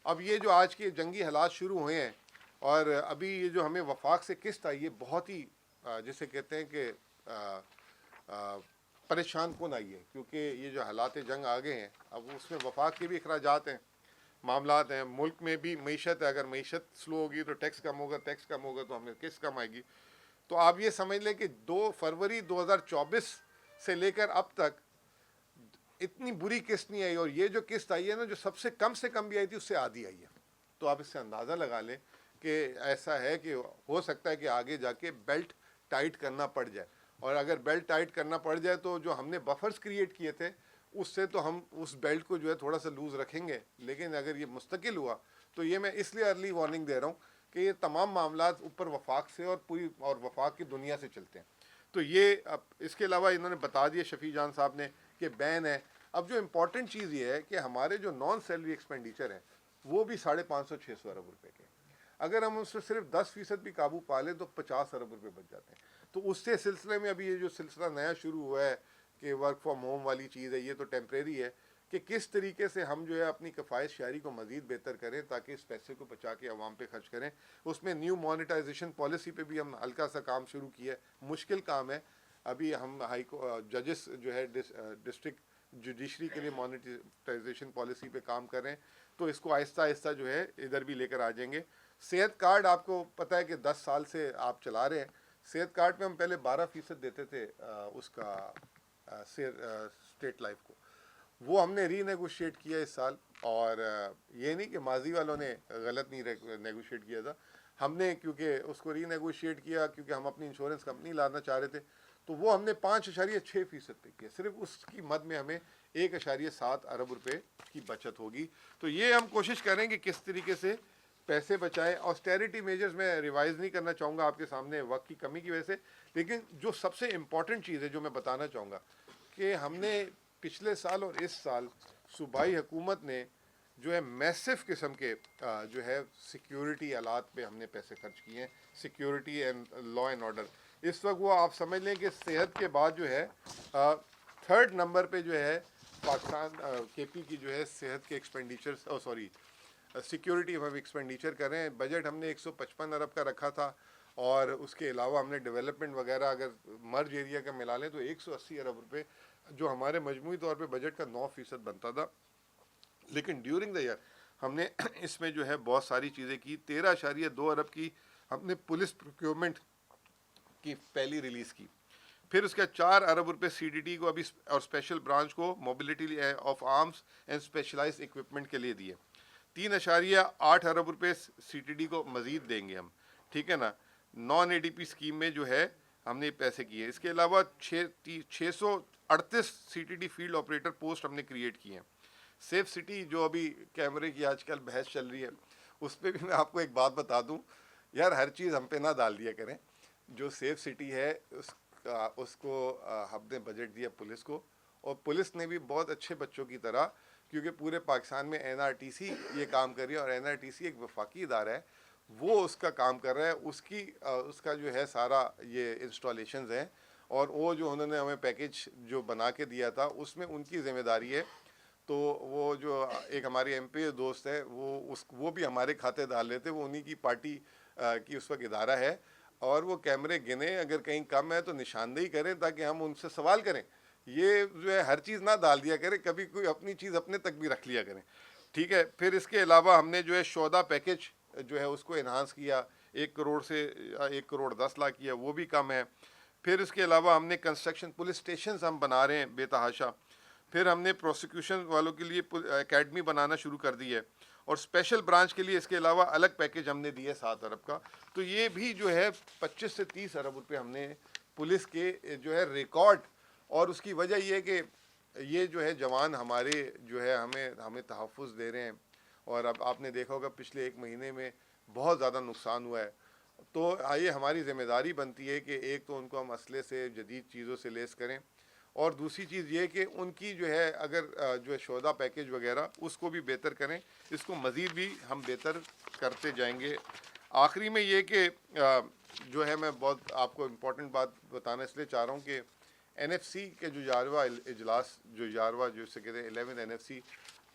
اب یہ جو آج کے جنگی حالات شروع ہوئے ہیں, اور ابھی یہ جو ہمیں وفاق سے قسط آئی ہے, بہت ہی جسے کہتے ہیں کہ پریشان کن آئی ہے, کیونکہ یہ جو حالات جنگ آگے ہیں, اب اس میں وفاق کے بھی اخراجات ہیں, معاملات ہیں. ملک میں بھی معیشت ہے, اگر معیشت سلو ہوگی تو ٹیکس کم ہوگا, ٹیکس کم ہوگا تو ہمیں قسط کم آئے گی. تو آپ یہ سمجھ لیں کہ 2 فروری 2024 سے لے کر اب تک اتنی بری قسط نہیں آئی, اور یہ جو قسط آئی ہے نا, جو سب سے کم بھی آئی تھی اس سے آدھی آئی ہے. تو آپ اس سے اندازہ لگا لیں کہ ایسا ہے کہ ہو سکتا ہے کہ آگے جا کے بیلٹ ٹائٹ کرنا پڑ جائے, اور اگر بیلٹ ٹائٹ کرنا پڑ جائے تو جو ہم نے بفرز کریٹ کیے تھے اس سے تو ہم اس بیلٹ کو جو ہے تھوڑا سا لوز رکھیں گے. لیکن اگر یہ مستقل ہوا تو یہ میں اس لیے ارلی وارننگ دے رہا ہوں کہ یہ تمام معاملات اوپر وفاق سے اور وفاق کی دنیا سے چلتے ہیں. تو یہ اس کے علاوہ انہوں نے بتا دیا شفیع جان صاحب نے کہ بین ہے. اب جو امپورٹنٹ چیز یہ ہے کہ ہمارے جو نان سیلری ایکسپینڈیچر ہیں وہ بھی 550-600 ارب روپے کے. اگر ہم اس سے صرف 10% بھی قابو پا لیں تو 50 ارب روپے بچ جاتے ہیں. تو اس سے سلسلے میں ابھی یہ جو سلسلہ نیا شروع ہوا ہے کہ ورک فرام ہوم والی چیز ہے, یہ تو ٹیمپریری ہے, کہ کس طریقے سے ہم جو ہے اپنی کفایت شعری کو مزید بہتر کریں تاکہ اس پیسے کو بچا کے عوام پہ خرچ کریں. اس میں نیو مانیٹائزیشن پالیسی پہ بھی ہم ہلکا سا کام شروع کیا ہے. مشکل کام ہے, ابھی ہم ججز جو ہے ڈسٹرکٹ جوڈیشری کے لیے مانیٹائزیشن پالیسی پہ کام کر رہے ہیں, تو اس کو آہستہ آہستہ جو ہے ادھر بھی لے کر آ جائیں گے. صحت کارڈ آپ کو پتہ ہے کہ 10 سال سے آپ چلا رہے ہیں. صحت کارڈ پہ ہم پہلے 12% دیتے تھے اس کا اسٹیٹ لائف کو, وہ ہم نے ری نیگوشیٹ کیا اس سال. اور یہ نہیں کہ ماضی والوں نے غلط نہیں نیگوشیٹ کیا تھا, ہم نے کیونکہ اس کو ری نیگوشیٹ کیا کیونکہ ہم اپنی انشورنس کمپنی لانا چاہ رہے تھے, تو وہ ہم نے 5.6% پہ کیا. صرف اس کی مد میں ہمیں 1.7 ارب روپے کی بچت ہوگی. تو یہ ہم کوشش کریں کہ کس طریقے سے پیسے بچائیں. آسٹیریٹی میجرز میں ریوائز نہیں کرنا چاہوں گا آپ کے سامنے وقت کی کمی کی وجہ سے, لیکن جو سب سے امپورٹنٹ چیز ہے جو میں بتانا چاہوں گا کہ ہم نے پچھلے سال اور اس سال صوبائی حکومت نے جو ہے میسف قسم کے جو ہے سیکیورٹی آلات پہ ہم نے پیسے خرچ کیے ہیں. Security and law and order اس وقت وہ آپ سمجھ لیں کہ صحت کے بعد جو ہے تھرڈ نمبر پہ جو ہے پاکستان کے پی کی جو ہے صحت کے ایکسپینڈیچر سیکیورٹی ہم ایکسپینڈیچر کر رہے ہیں. بجٹ ہم نے 155 ارب کا رکھا تھا, اور اس کے علاوہ ہم نے ڈیولپمنٹ وغیرہ اگر مرج ایریا کا ملا لیں تو 180 ارب روپے, جو ہمارے مجموعی طور پہ بجٹ کا 9% بنتا تھا. لیکن ڈیورنگ دا ایئر ہم نے اس میں جو ہے بہت ساری چیزیں کی. 13.2 ارب کی ہم نے پولیس پروکیورمنٹ کی پہلی ریلیز کی. پھر اس کا 4 ارب روپے سی ڈی ٹی کو ابھی اور اسپیشل برانچ کو mobility of arms and specialize equipment کے لیے دیے. 3.8 ارب روپے سی ٹی ڈی کو مزید دیں گے ہم, ٹھیک ہے نا. نان اے ڈی پی اسکیم میں جو ہے ہم نے پیسے کیے. اس کے علاوہ 638 C T D field operator post ہم نے کریٹ کیے ہیں. سیف سٹی جو ابھی کیمرے کی آج کل بحث چل رہی ہے, اس پہ بھی میں آپ کو ایک بات بتا دوں, یار ہر چیز ہم پہ نہ ڈال دیا کریں. جو سیف سٹی ہے اس کو ہم نے بجٹ دیا پولیس کو, اور پولیس نے بھی بہت اچھے بچوں کی طرح, کیونکہ پورے پاکستان میں این آر ٹی سی یہ کام کر رہی ہے, اور این آر ٹی سی ایک وفاقی ادارہ ہے, وہ اس کا کام کر رہا ہے. اس کا جو ہے سارا یہ انسٹالیشنز ہیں, اور وہ جو انہوں نے ہمیں پیکیج جو بنا کے دیا تھا اس میں ان کی ذمہ داری ہے. تو وہ جو ایک ہمارے ایم پی دوست ہے وہ بھی ہمارے کھاتے ڈال لیتے, وہ انہی کی پارٹی کی اس وقت ادارہ ہے, اور وہ کیمرے گنے, اگر کہیں کم ہے تو نشاندہی کریں تاکہ ہم ان سے سوال کریں. یہ جو ہے ہر چیز نہ ڈال دیا کریں, کبھی کوئی اپنی چیز اپنے تک بھی رکھ لیا کریں, ٹھیک ہے. پھر اس کے علاوہ ہم نے جو ہے شہداء پیکیج جو ہے اس کو انہانس کیا, 1 کروڑ سے 1 کروڑ 10 لاکھ کیا, وہ بھی کم ہے. پھر اس کے علاوہ ہم نے کنسٹرکشن پولیس اسٹیشنز ہم بنا رہے ہیں بے تحاشا. پھر ہم نے پروسیکیوشن والوں کے لیے اکیڈمی بنانا شروع کر دی ہے, اور اسپیشل برانچ کے لیے اس کے علاوہ الگ پیکیج ہم نے دیے 7 ارب کا. تو یہ بھی جو ہے 25 سے 30 ارب روپے ہم نے پولیس کے جو ہے ریکارڈ. اور اس کی وجہ یہ ہے کہ یہ جو ہے جوان ہمارے جو ہے ہمیں تحفظ دے رہے ہیں, اور اب آپ نے دیکھا ہوگا پچھلے 1 مہینے میں بہت زیادہ نقصان ہوا ہے. تو آئیے ہماری ذمہ داری بنتی ہے کہ ایک تو ان کو ہم اسلحے سے جدید چیزوں سے لیس کریں, اور دوسری چیز یہ کہ ان کی جو ہے اگر جو ہے شہداء پیکیج وغیرہ اس کو بھی بہتر کریں. اس کو مزید بھی ہم بہتر کرتے جائیں گے. آخری میں یہ کہ جو ہے میں بہت آپ کو امپورٹنٹ بات بتانا اس لیے چاہ رہا ہوں کہ این ایف سی کے جو 11واں اجلاس جو اسے کہتے ہیں 11 این ایف سی,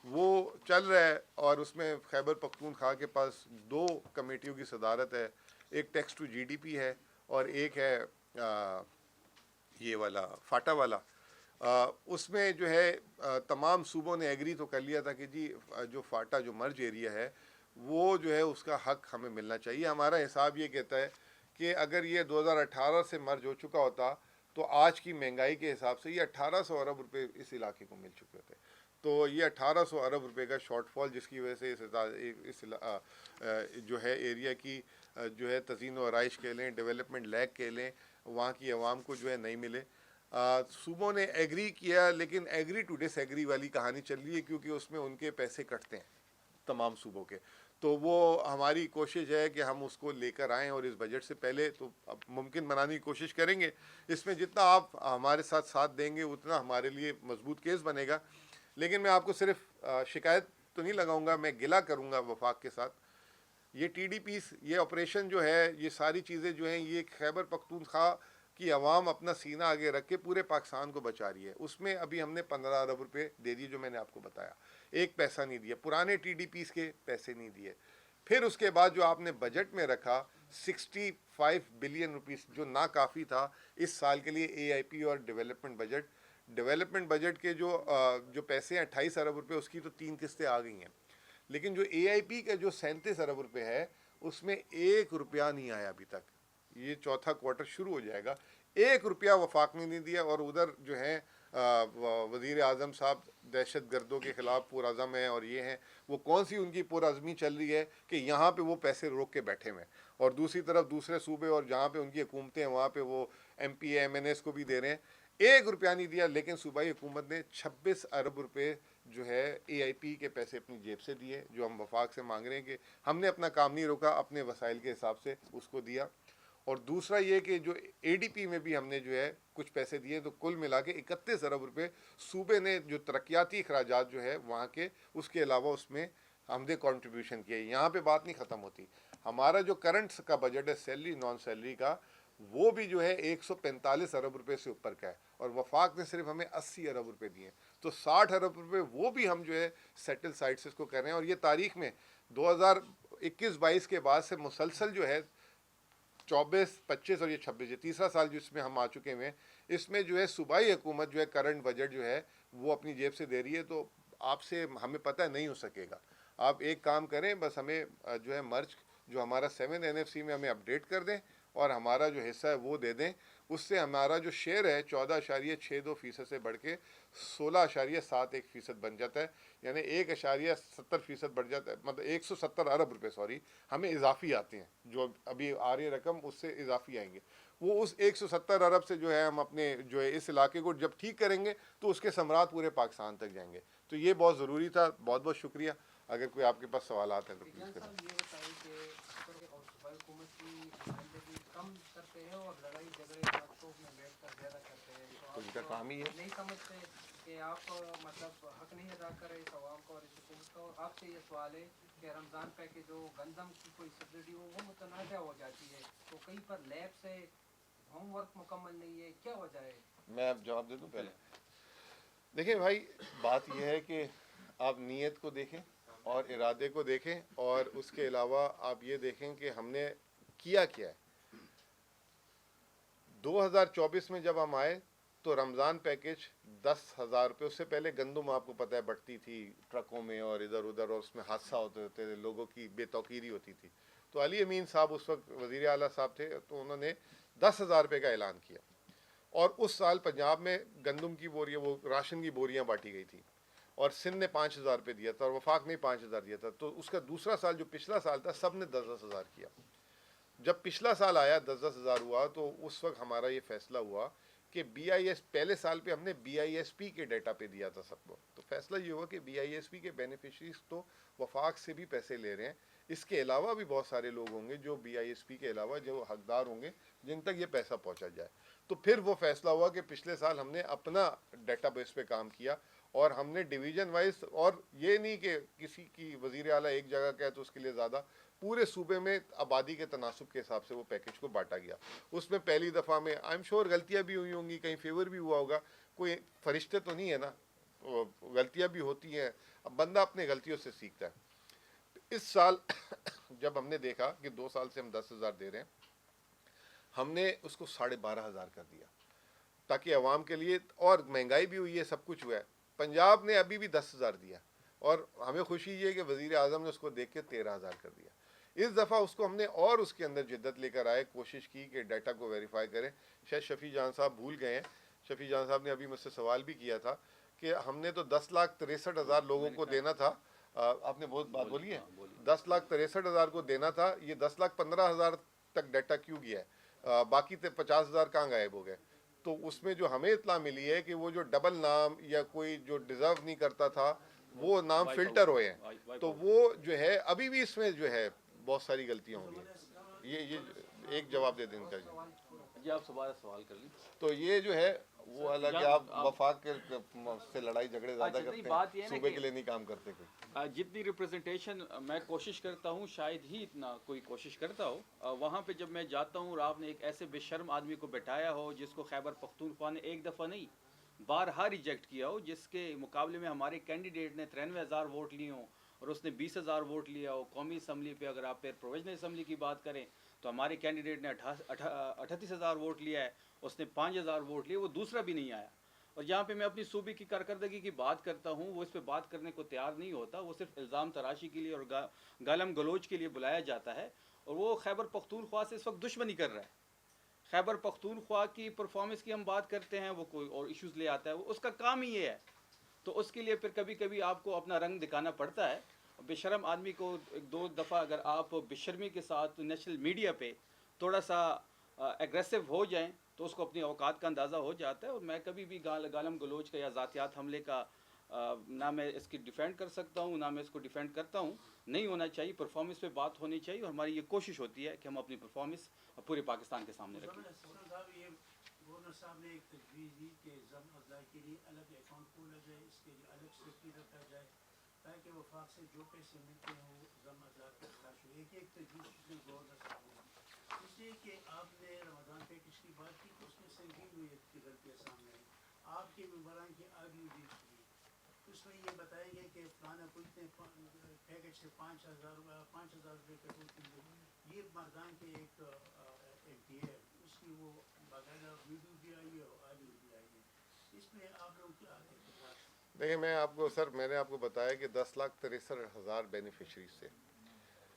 وہ چل رہا ہے, اور اس میں خیبر پختونخوا کے پاس 2 کمیٹیوں کی صدارت ہے. ایک tax to G D P ہے, اور ایک ہے یہ والا فاٹا والا. اس میں جو ہے تمام صوبوں نے ایگری تو کر لیا تھا کہ جی جو فاٹا جو مرج ایریا ہے وہ جو ہے اس کا حق ہمیں ملنا چاہیے. ہمارا حساب یہ کہتا ہے کہ اگر یہ 2018 سے مرج ہو چکا ہوتا تو آج کی مہنگائی کے حساب سے یہ 1800 ارب روپے اس علاقے کو مل چکے ہوتے. تو یہ 1800 ارب روپے کا شارٹ فال, جس کی وجہ سے اس جو ہے ایریا کی جو ہے تزئین و آرائش کہہ لیں, ڈیولپمنٹ لیگ کہہ لیں, وہاں کی عوام کو جو ہے نہیں ملے. صوبوں نے ایگری کیا, لیکن ایگری ٹو ڈس ایگری والی کہانی چل رہی ہے, کیونکہ اس میں ان کے پیسے کٹتے ہیں تمام صوبوں کے. تو وہ ہماری کوشش ہے کہ ہم اس کو لے کر آئیں, اور اس بجٹ سے پہلے تو اب ممکن بنانے کی کوشش کریں گے. اس میں جتنا آپ ہمارے ساتھ دیں گے اتنا ہمارے لیے مضبوط کیس بنے گا. لیکن میں آپ کو صرف شکایت تو نہیں لگاؤں گا, میں گلہ کروں گا وفاق کے ساتھ. یہ ٹی ڈی پیز, یہ آپریشن جو ہے, یہ ساری چیزیں جو ہیں, یہ خیبر پختونخوا کی عوام اپنا سینہ آگے رکھ کے پورے پاکستان کو بچا رہی ہے. اس میں ابھی ہم نے 15 ارب روپے دے دیے, جو میں نے آپ کو بتایا. ایک پیسہ نہیں دیا, پرانے ٹی ڈی پیز کے پیسے نہیں دیے. پھر اس کے بعد جو آپ نے بجٹ میں رکھا 65 بلین روپیز, جو ناکافی تھا اس سال کے لیے اے آئی پی اور ڈیولپمنٹ بجٹ کے جو پیسے ہیں 28 ارب روپے, اس کی تو 3 قسطیں آ گئی ہیں. لیکن جو اے آئی پی کا جو 37 ارب روپے ہے اس میں 1 روپیہ نہیں آیا ابھی تک. یہ چوتھا کوارٹر شروع ہو جائے گا, 1 روپیہ وفاق نے نہیں دیا. اور ادھر جو ہے وزیر اعظم صاحب دہشت گردوں کے خلاف پرعزم ہیں, اور یہ ہیں, وہ کون سی ان کی پرعزمی چل رہی ہے کہ یہاں پہ وہ پیسے روک کے بیٹھے ہوئے ہیں, اور دوسری طرف دوسرے صوبے اور جہاں پہ ان کی حکومتیں ہیں وہاں پہ وہ M P M N S کو بھی دے رہے ہیں. 1 روپیہ نہیں دیا, لیکن صوبائی حکومت نے 26 ارب روپے جو ہے اے آئی پی کے پیسے اپنی جیب سے دیے, جو ہم وفاق سے مانگ رہے ہیں کہ ہم نے اپنا کام نہیں روکا, اپنے وسائل کے حساب سے اس کو دیا. اور دوسرا یہ کہ جو اے ڈی پی میں بھی ہم نے جو ہے کچھ پیسے دیے, تو کل ملا کے 31 ارب روپے صوبے نے جو ترقیاتی اخراجات جو ہے وہاں کے, اس کے علاوہ اس میں ہم نے کنٹریبیوشن کیا. یہاں پہ بات نہیں ختم ہوتی. ہمارا جو کرنٹ کا بجٹ ہے سیلری نان سیلری کا, وہ بھی جو ہے 145 ارب روپے سے اوپر کا ہے، اور وفاق نے صرف ہمیں 80 ارب روپے دیے ہیں، تو 60 ارب روپے وہ بھی ہم جو ہے سیٹل سائٹ سے اس کو کر رہے ہیں. اور یہ تاریخ میں 2021-22 کے بعد سے مسلسل جو ہے 24-25 اور یہ 26، یہ تیسرا سال جس میں ہم آ چکے ہیں، اس میں جو ہے صوبائی حکومت جو ہے کرنٹ بجٹ جو ہے وہ اپنی جیب سے دے رہی ہے. تو آپ سے ہمیں پتہ نہیں ہو سکے گا. آپ ایک کام کریں، بس ہمیں جو ہے مرج جو ہمارا 7 NFC میں ہمیں اپڈیٹ کر دیں اور ہمارا جو حصہ ہے وہ دے دیں. اس سے ہمارا جو شیئر ہے 14.62% سے بڑھ کے 16.71% بن جاتا ہے، یعنی 1.70% بڑھ جاتا ہے، مطلب 170 ارب روپے ہمیں اضافی آتے ہیں. جو ابھی آ رہی رقم اس سے اضافی آئیں گے، وہ اس 170 ارب سے جو ہے ہم اپنے جو ہے اس علاقے کو جب ٹھیک کریں گے تو اس کے ثمرات پورے پاکستان تک جائیں گے. تو یہ بہت ضروری تھا. بہت بہت شکریہ. اگر کوئی آپ کے پاس سوالات ہیں تو پلیز کریں. یہ بتائیں کہ اور صوبائی حکومت کی نمائندگی کم کرتے ہیں اور لڑائی جھگڑے باتوں میں بیٹھ کر زیادہ کرتے ہیں، تو ان کا کام ہی ہے. نہیں سمجھتے کہ آپ مطلب حق نہیں ادا کر رہے اس عوام کا اور اس حکومت کا. اور آپ سے یہ سوال ہے کہ رمضان پیکیج جو گندم کی کوئی سبسڈی ہو وہ متنازع ہو جاتی ہے، تو کہیں پر لیب سے ہوم ورک مکمل نہیں ہے، کیا وجہ ہے؟ میں اب جواب دے دوں پہلے. دیکھیں بھائی، بات یہ ہے کہ آپ نیت کو دیکھیں اور ارادے کو دیکھیں، اور اس کے علاوہ آپ یہ دیکھیں کہ ہم نے کیا کیا ہے. 2024 میں جب ہم آئے تو رمضان پیکیج 10,000 روپے، اس سے پہلے گندم آپ کو پتہ ہے بٹتی تھی ٹرکوں میں اور ادھر ادھر، اور اس میں حادثہ ہوتے تھے، لوگوں کی بے توقیری ہوتی تھی. تو علی امین صاحب اس وقت وزیر اعلیٰ صاحب تھے، تو انہوں نے 10,000 روپے کا اعلان کیا. اور اس سال پنجاب میں گندم کی بوریاں، وہ راشن کی بوریاں بانٹی گئی تھی، اور سندھ نے 5,000 روپے دیا تھا اور وفاق نے 5,000 دیا تھا. تو اس کا دوسرا سال جو پچھلا سال تھا سب نے 10,000 کیا. جب پچھلا سال آیا 10,000 ہوا، تو اس وقت ہمارا یہ فیصلہ ہوا کہ BIS، پہلے سال پہ ہم نے BISP کے ڈیٹا پہ دیا تھا سب کو. تو فیصلہ یہ ہوا کہ BISP کے بینیفیشریز تو وفاق سے بھی پیسے لے رہے ہیں، اس کے علاوہ بھی بہت سارے لوگ ہوں گے جو BISP کے علاوہ جو حقدار ہوں گے جن تک یہ پیسہ پہنچا جائے. تو پھر وہ فیصلہ ہوا کہ پچھلے سال ہم نے اپنا ڈیٹا بیس پہ کام کیا، اور ہم نے ڈویژن وائز، اور یہ نہیں کہ کسی کی وزیر اعلیٰ ایک جگہ کا ہے تو اس کے لیے زیادہ، پورے صوبے میں آبادی کے تناسب کے حساب سے وہ پیکیج کو بانٹا گیا. اس میں پہلی دفعہ میں آئی ایم شیور غلطیاں بھی ہوئی ہوں گی، کہیں فیور بھی ہوا ہوگا، کوئی فرشتے تو نہیں ہے نا، غلطیاں بھی ہوتی ہیں. اب بندہ اپنے غلطیوں سے سیکھتا ہے. اس سال جب ہم نے دیکھا کہ 2 سال سے ہم 10,000 دے رہے ہیں، ہم نے اس کو 12,500 کر دیا تاکہ عوام کے لیے، اور مہنگائی بھی ہوئی ہے، سب کچھ ہوا ہے. پنجاب نے ابھی بھی 10,000 دیا، اور ہمیں خوشی یہ ہے کہ وزیر اعظم نے اس کو دیکھ کے 13,000 کر دیا. اس دفعہ اس کو ہم نے اور اس کے اندر جدت لے کر آئے، کوشش کی کہ ڈیٹا کو ویریفائی کریں. شاید شفیع جان صاحب بھول گئے ہیں، شفیع جان صاحب نے ابھی مجھ سے سوال بھی کیا تھا کہ ہم نے تو 10,63,000 لوگوں کو دینا تھا. آپ نے بہت بات بولی ہے، 10,63,000 کو دینا تھا. یہ 10,15,000 تک ڈیٹا کیوں گیا ہے؟ باقی 50,000 کہاں غائب ہو گئے؟ تو اس میں جو ہمیں اطلاع ملی ہے کہ وہ جو ڈبل نام یا کوئی جو ڈیزرو نہیں کرتا تھا وہ نام فلٹر ہوئے ہیں. تو وہ جو ہے ابھی بھی اس میں جو ہے بہت ساری غلطیاں ہوں گی. یہ ایک جواب دے دیں ان کا. جی آپ سوال کر لیں. تو یہ جو ہے وہ حالانکہ آپ وفاق کے سے لڑائی جھگڑے زیادہ کرتے ہیں، صوبے کے لیے نہیں کام کرتے کوئی. جتنی ریپریزنٹیشن میں کوشش کرتا ہوں، شاید ہی اتنا کوئی کوشش کرتا ہو. وہاں پہ جب میں جاتا ہوں اور آپ نے ایک ایسے بے شرم آدمی کو بٹھایا ہو جس کو خیبر پختونخوا نے ایک دفعہ نہیں بارہا ریجیکٹ کیا ہو، جس کے مقابلے میں ہمارے کینڈیڈیٹ نے 93,000 ووٹ لیے ہوں اور اس نے 20,000 ووٹ لیا ہو. قومی اسمبلی پہ اگر آپ پھر پروویژنل اسمبلی کی بات کریں تو ہمارے کینڈیڈیٹ نے 38,000 ووٹ لیا ہے، اس نے 5,000 ووٹ لیے، وہ دوسرا بھی نہیں آیا. اور جہاں پہ میں اپنی صوبے کی کارکردگی کی بات کرتا ہوں وہ اس پہ بات کرنے کو تیار نہیں ہوتا. وہ صرف الزام تراشی کے لیے اور گالم گلوچ کے لیے بلایا جاتا ہے، اور وہ خیبر پختونخوا سے اس وقت دشمنی کر رہا ہے. خیبر پختونخوا کی پرفارمنس کی ہم بات کرتے ہیں، وہ کوئی اور ایشوز لے آتا ہے، اس کا کام ہی یہ ہے. تو اس کے لیے پھر کبھی کبھی آپ کو اپنا رنگ دکھانا پڑتا ہے. بے شرم آدمی کو ایک دو دفعہ اگر آپ بے شرمی کے ساتھ نیشنل میڈیا پہ تھوڑا سا ایگریسو ہو جائیں تو اس کو اپنی اوقات کا اندازہ ہو جاتا ہے. اور میں کبھی بھی گالم گلوچ کا یا ذاتیات حملے کا نہ میں اس کی ڈیفینڈ کر سکتا ہوں نہ میں اس کو ڈیفینڈ کرتا ہوں. نہیں ہونا چاہیے، پرفارمنس پہ بات ہونی چاہیے، اور ہماری یہ کوشش ہوتی ہے کہ ہم اپنی پرفارمنس پورے پاکستان کے سامنے رکھیں. گورنر صاحب نے ایک تجویز دی کہ ضم اضلاع کے لیے الگ اکاؤنٹ کھولا جائے، اس کے لیے الگ سیکٹری رکھا جائے تاکہ وفاق سے جو پیسے ملتے ہیں وہ ضم اضلاع تک خرچ ہو. ایک تجویز گورنر صاحب نے. دوسری کہ آپ نے رمضان پیکج کی بات کی تو اس میں سنگین ہوئی کی غلطیاں سامنے آئی. آپ کے ممبران کی آڈیو بھی تھی, اس میں یہ بتایا گیا کہ فلانا کو اتنے پیکج سے 5,000 روپے کا یہ مردان کے ایک ایم پی ہے, اس کی وہ باقاعدہ ویڈیو بھی آئی ہے اور آڈیو بھی آئی ہے. اس میں آپ لوگ کیا دیکھیں میں آپ کو سر میں نے آپ کو بتایا کہ 10,63,000 بینیفیشریز سے,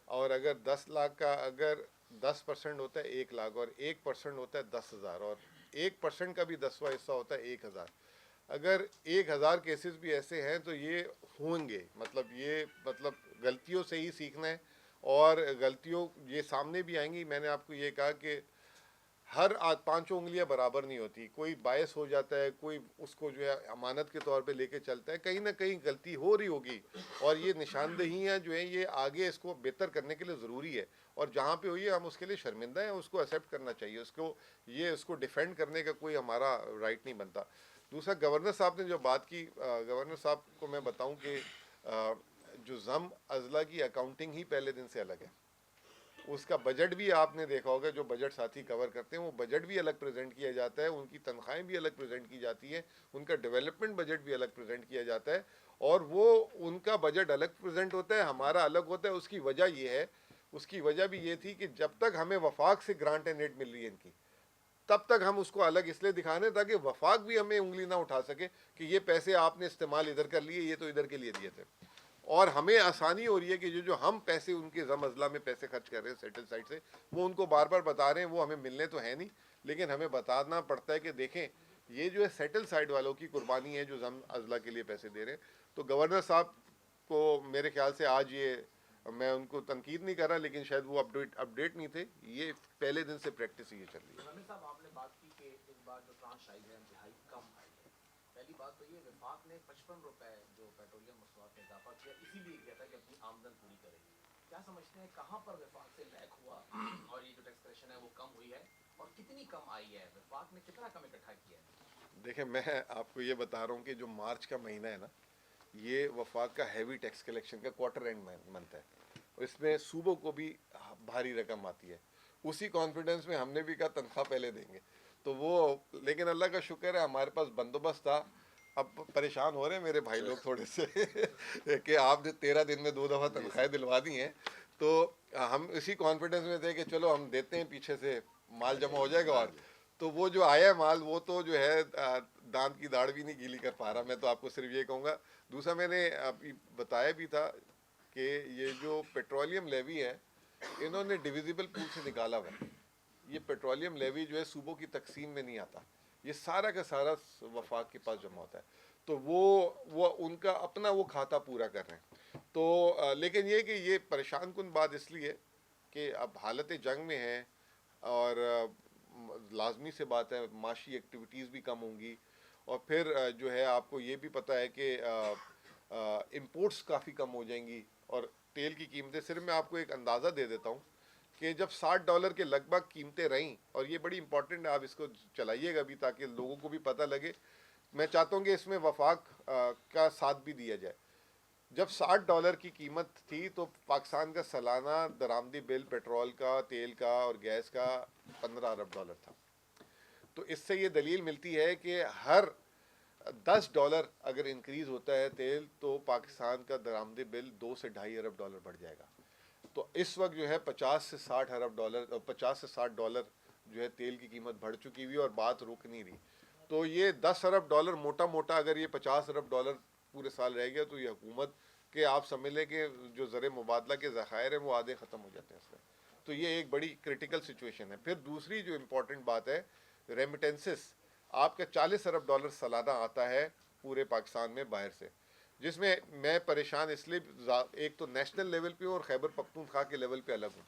اور اگر 10 لاکھ کا اگر 10% ہوتا ہے 1 لاکھ اور 1% ہوتا ہے 10,000 اور 1% کا بھی 10واں حصہ ہوتا ہے 1,000. اگر 1,000 کیسز بھی ایسے ہیں تو یہ ہوں گے, مطلب غلطیوں سے ہی سیکھنا ہے, اور غلطیوں یہ سامنے بھی آئیں گی. میں نے آپ کو یہ کہا کہ ہر 5 انگلیاں برابر نہیں ہوتی, کوئی باعث ہو جاتا ہے, کوئی اس کو جو ہے امانت کے طور پہ لے کے چلتا ہے, کہیں نہ کہیں غلطی ہو رہی ہوگی, اور یہ نشاندہیاں جو ہیں یہ آگے اس کو بہتر کرنے کے لیے ضروری ہے, اور جہاں پہ ہوئی ہے ہم اس کے لیے شرمندہ ہیں, اس کو ایکسیپٹ کرنا چاہیے, اس کو ڈیفینڈ کرنے کا کوئی ہمارا رائٹ نہیں بنتا. دوسرا گورنر صاحب نے جو بات کی, گورنر صاحب کو میں بتاؤں کہ جو ضم اضلاع کی اکاؤنٹنگ ہی پہلے دن سے الگ ہے, اس کا بجٹ بھی آپ نے دیکھا ہوگا, جو بجٹ ساتھی کور کرتے ہیں وہ بجٹ بھی الگ پریزنٹ کیا جاتا ہے, ان کی تنخواہیں بھی الگ پریزنٹ کی جاتی ہیں, ان کا ڈیولپمنٹ بجٹ بھی الگ پریزنٹ کیا جاتا ہے, اور وہ ان کا بجٹ الگ پریزنٹ ہوتا ہے, ہمارا الگ ہوتا ہے. اس کی وجہ یہ ہے, اس کی وجہ بھی یہ تھی کہ جب تک ہمیں وفاق سے گرانٹ اینڈ ایڈ مل رہی ہے ان کی, تب تک ہم اس کو الگ اس لیے دکھانے تاکہ وفاق بھی ہمیں انگلی نہ اٹھا سکے کہ یہ پیسے آپ نے استعمال ادھر کر لیے, یہ تو ادھر کے لیے دیے تھے. اور ہمیں آسانی ہو رہی ہے کہ جو ہم پیسے ان کے ضم اضلاع میں پیسے خرچ کر رہے ہیں سیٹل سائٹ سے, وہ ان کو بار بار بتا رہے ہیں, وہ ہمیں ملنے تو ہے نہیں, لیکن ہمیں بتانا پڑتا ہے کہ دیکھیں یہ جو ہے سیٹل سائٹ والوں کی قربانی ہے جو ضم اضلاع کے لیے پیسے دے رہے ہیں. تو گورنر صاحب کو میرے خیال سے آج یہ, میں ان کو تنقید نہیں کر رہا, لیکن شاید وہ اپڈیٹ نہیں تھے, یہ پہلے دن سے پریکٹس یہ چل رہی ہے. عامر صاحب آپ نے بات کی کہ اس بار جو ٹرانش آئی ہے انتہائی کم آئی ہے. پہلی بات تو یہ وفاق نے 55 روپے جو پیٹرولیم مصنوعات میں اضافہ کیا, اسی لیے کیا تھا کہ اپنی آمدن پوری کرے. کیا سمجھتے ہیں کہاں پر وفاق سے لیک ہوا اور یہ جو ٹیکس کلیکشن ہے وہ کم ہوئی ہے, اور کتنی کم آئی ہے, وفاق نے کتنا کم اکٹھا کیا ہے؟ دیکھیں میں آپ کو یہ بتا رہا ہوں کہ جو مارچ کا مہینہ ہے نا, یہ وفاق کا ہیوی ٹیکس کلیکشن کا کوارٹر اینڈ منتھ ہے, اس میں صوبوں کو بھی بھاری رقم آتی ہے. اسی کانفیڈنس میں ہم نے بھی کہا تنخواہ پہلے دیں گے, تو وہ, لیکن اللہ کا شکر ہے ہمارے پاس بندوبست تھا. اب پریشان ہو رہے ہیں میرے بھائی لوگ تھوڑے سے کہ آپ نے 13 دن میں 2 دفعہ تنخواہیں دلوا دی ہیں, تو ہم اسی کانفیڈنس میں تھے کہ چلو ہم دیتے ہیں, پیچھے سے مال جمع ہو جائے گا. اور تو وہ جو آیا ہے مال, وہ تو جو ہے دانت کی داڑھ بھی نہیں گیلی کر پا رہا. میں تو آپ کو صرف یہ کہوں گا. دوسرا میں نے بتایا بھی تھا کہ یہ جو پیٹرولیم لیوی ہے انہوں نے ڈویزیبل پول سے نکالا ہوا ہے. یہ پیٹرولیم لیوی جو ہے صوبوں کی تقسیم میں نہیں آتا, یہ سارا کا سارا وفاق کے پاس جمع ہوتا ہے, تو وہ ان کا اپنا وہ کھاتا پورا کر رہے ہیں. تو لیکن یہ کہ یہ پریشان کن بات اس لیے کہ اب حالت جنگ میں ہے, اور لازمی سے بات ہے معاشی ایکٹیویٹیز بھی کم ہوں گی, اور پھر جو ہے آپ کو یہ بھی پتہ ہے کہ امپورٹس کافی کم ہو جائیں گی, اور تیل کی قیمتیں, صرف میں آپ کو ایک اندازہ دے دیتا ہوں کہ جب $60 کے لگ بھگ قیمتیں رہیں, اور یہ بڑی امپورٹنٹ ہے, آپ اس کو چلائیے گا بھی تاکہ لوگوں کو بھی پتہ لگے. میں چاہتا ہوں کہ اس میں وفاق کا ساتھ بھی دیا جائے. جب $60 کی قیمت تھی تو پاکستان کا سالانہ درآمدی بل پیٹرول کا, تیل کا اور گیس کا $15 ارب تھا. تو اس سے یہ دلیل ملتی ہے کہ ہر $10 اگر انکریز ہوتا ہے تیل, تو پاکستان کا درآمدی بل $2 سے $2.5 ارب بڑھ جائے گا. تو اس وقت جو ہے $50 سے $60 ارب, $50 سے $60 جو ہے تیل کی قیمت بڑھ چکی ہوئی, اور بات رک نہیں رہی. تو یہ $10 ارب موٹا موٹا, اگر یہ $50 ارب پورے سال رہ گیا تو یہ حکومت کے آپ سمجھ لیں کہ جو زر مبادلہ کے ذخائر ہیں وہ آدھے ختم ہو جاتے ہیں اس میں. تو یہ ایک بڑی کرٹیکل سچویشن ہے. پھر دوسری جو امپورٹنٹ بات ہے, ریمیٹنسز. آپ کا $40 ارب سالانہ آتا ہے پورے پاکستان میں باہر سے, جس میں پریشان اس لیے, ایک تو نیشنل لیول پہ اور خیبر پختونخوا کے لیول پہ الگ ہوں,